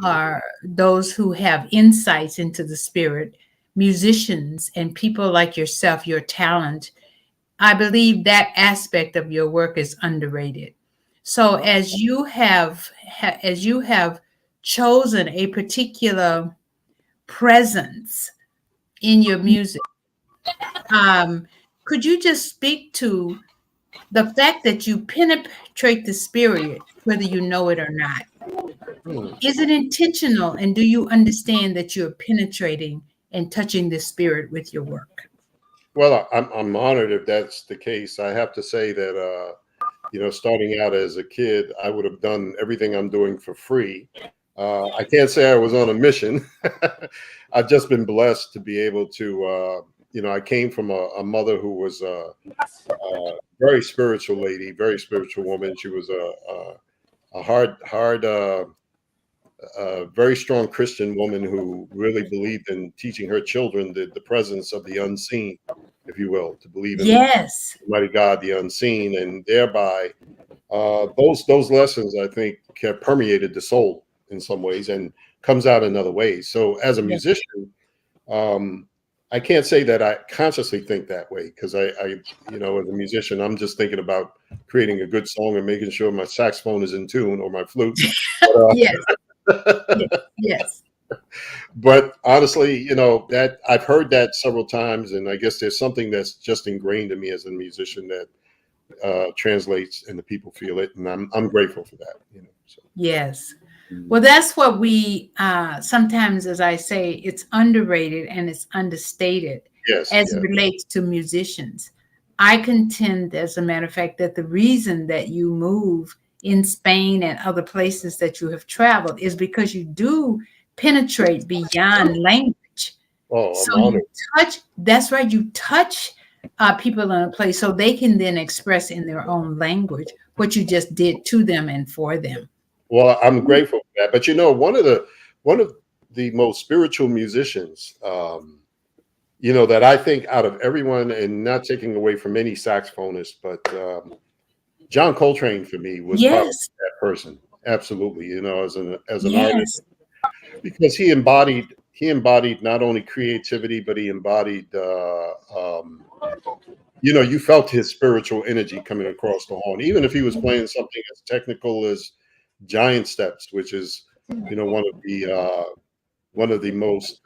are those who have insights into the spirit, musicians and people like yourself, your talent. I believe that aspect of your work is underrated. So as you have chosen a particular presence in your music, could you just speak to the fact that you penetrate the spirit, whether you know it or not? Hmm. Is it intentional, and do you understand that you're penetrating and touching the spirit with your work? Well, I'm honored if that's the case. I have to say that starting out as a kid, I would have done everything I'm doing for free. I can't say I was on a mission. I've just been blessed to be able to. I came from a mother who was a very spiritual lady, very spiritual woman. She was a hard, very strong Christian woman who really believed in teaching her children the presence of the unseen, if you will, to believe in Yes. Almighty God, the unseen, and thereby those lessons I think have permeated the soul in some ways and comes out in other ways. So as a Yes. musician, I can't say that I consciously think that way because I as a musician, I'm just thinking about creating a good song and making sure my saxophone is in tune or my flute. Yes. Yes. Yes. But honestly, that I've heard that several times, and I guess there's something that's just ingrained in me as a musician that translates and the people feel it, and I'm grateful for that. So. Yes. Well, that's what we sometimes, as I say, it's underrated and it's understated Yes, as yes. it relates to musicians. I contend, as a matter of fact, that the reason that you move in Spain and other places that you have traveled is because you do penetrate beyond language. Oh, So I'm honored. that's right, you touch people in a place so they can then express in their own language what you just did to them and for them. Well, I'm grateful for that. But one of the most spiritual musicians, that I think out of everyone, and not taking away from any saxophonist, but John Coltrane for me was probably Yes. that person. Absolutely, as an Yes. artist, because he embodied not only creativity, but he embodied you felt his spiritual energy coming across the horn, even if he was playing something as technical as giant steps, which is one of the most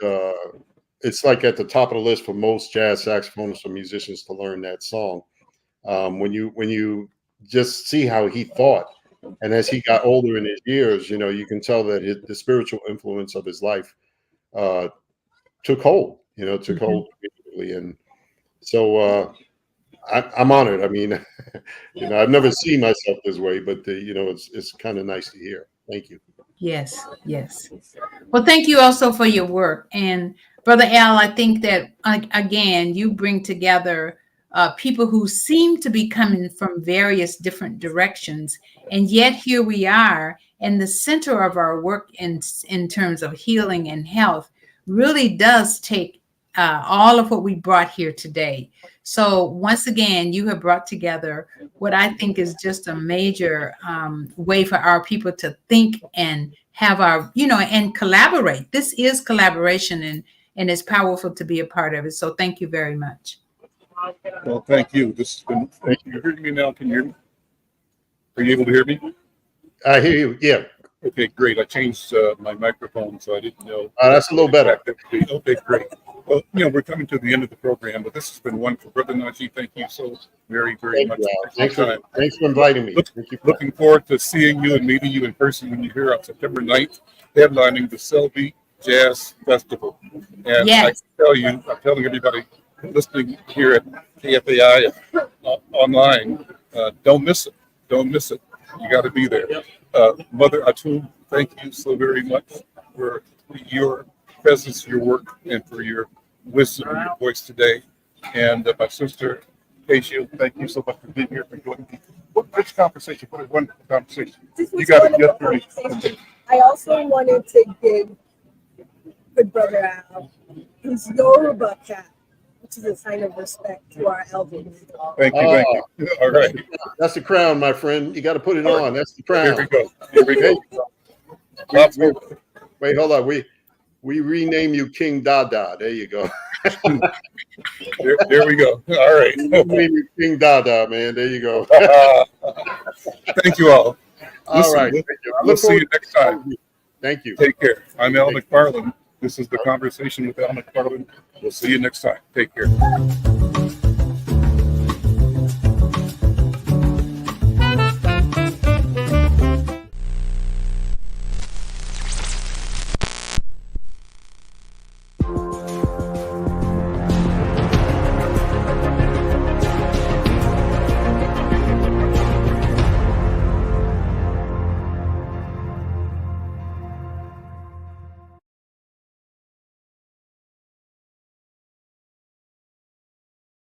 it's like at the top of the list for most jazz saxophonists or musicians to learn that song. When you just see how he thought, and as he got older in his years, you can tell that the spiritual influence of his life took hold. Took hold immediately, and so I'm honored. I mean, I've never seen myself this way, but it's kind of nice to hear. Thank you. Yes. Yes. Well, thank you also for your work. And Brother Al, I think that, again, you bring together people who seem to be coming from various different directions. And yet here we are, and the center of our work in terms of healing and health really does take all of what we brought here today. So once again, you have brought together what I think is just a major way for our people to think and have our, and collaborate. This is collaboration, and it's powerful to be a part of it. So thank you very much. Well, thank you. Thank you. You're hearing me now. Can you hear me? Are you able to hear me? I hear you. Yeah. Okay, great. I changed my microphone, so I didn't know. That's a little better. Okay, great. Well, we're coming to the end of the program, but this has been wonderful. Brother Najee, thank you so very, very much. Thanks for inviting me. Looking forward to seeing you and meeting you in person when you're here on September 9th, headlining the Selby Jazz Festival. And Yes. I'm telling everybody listening here at KFAI online, don't miss it. Don't miss it. You got to be there. Mother Atum, thank you so very much for your presence, your work, and for your wisdom in your voice today. And my sister, Keisha, thank you so much for being here, for joining me. What a rich conversation, what a wonderful conversation. This was You got it. wonderful Yes, conversation. I also wanted to give good brother Al his Yoruba cap, which is a sign of respect to our elders. Thank you, thank you. All right. That's the crown, my friend. You got to put it on. That's the Here crown. we go. Here we go. Wait, hold on. We rename you King Dada. There you go. There we go. All right. We rename you King Dada, man. There you go. Thank you all. All Listen, right. Thank you. I We'll look see forward you next time. Thank you. Take care. I'm Al McFarlane. This is the conversation with Al McFarlane. We'll see you next time. Take care.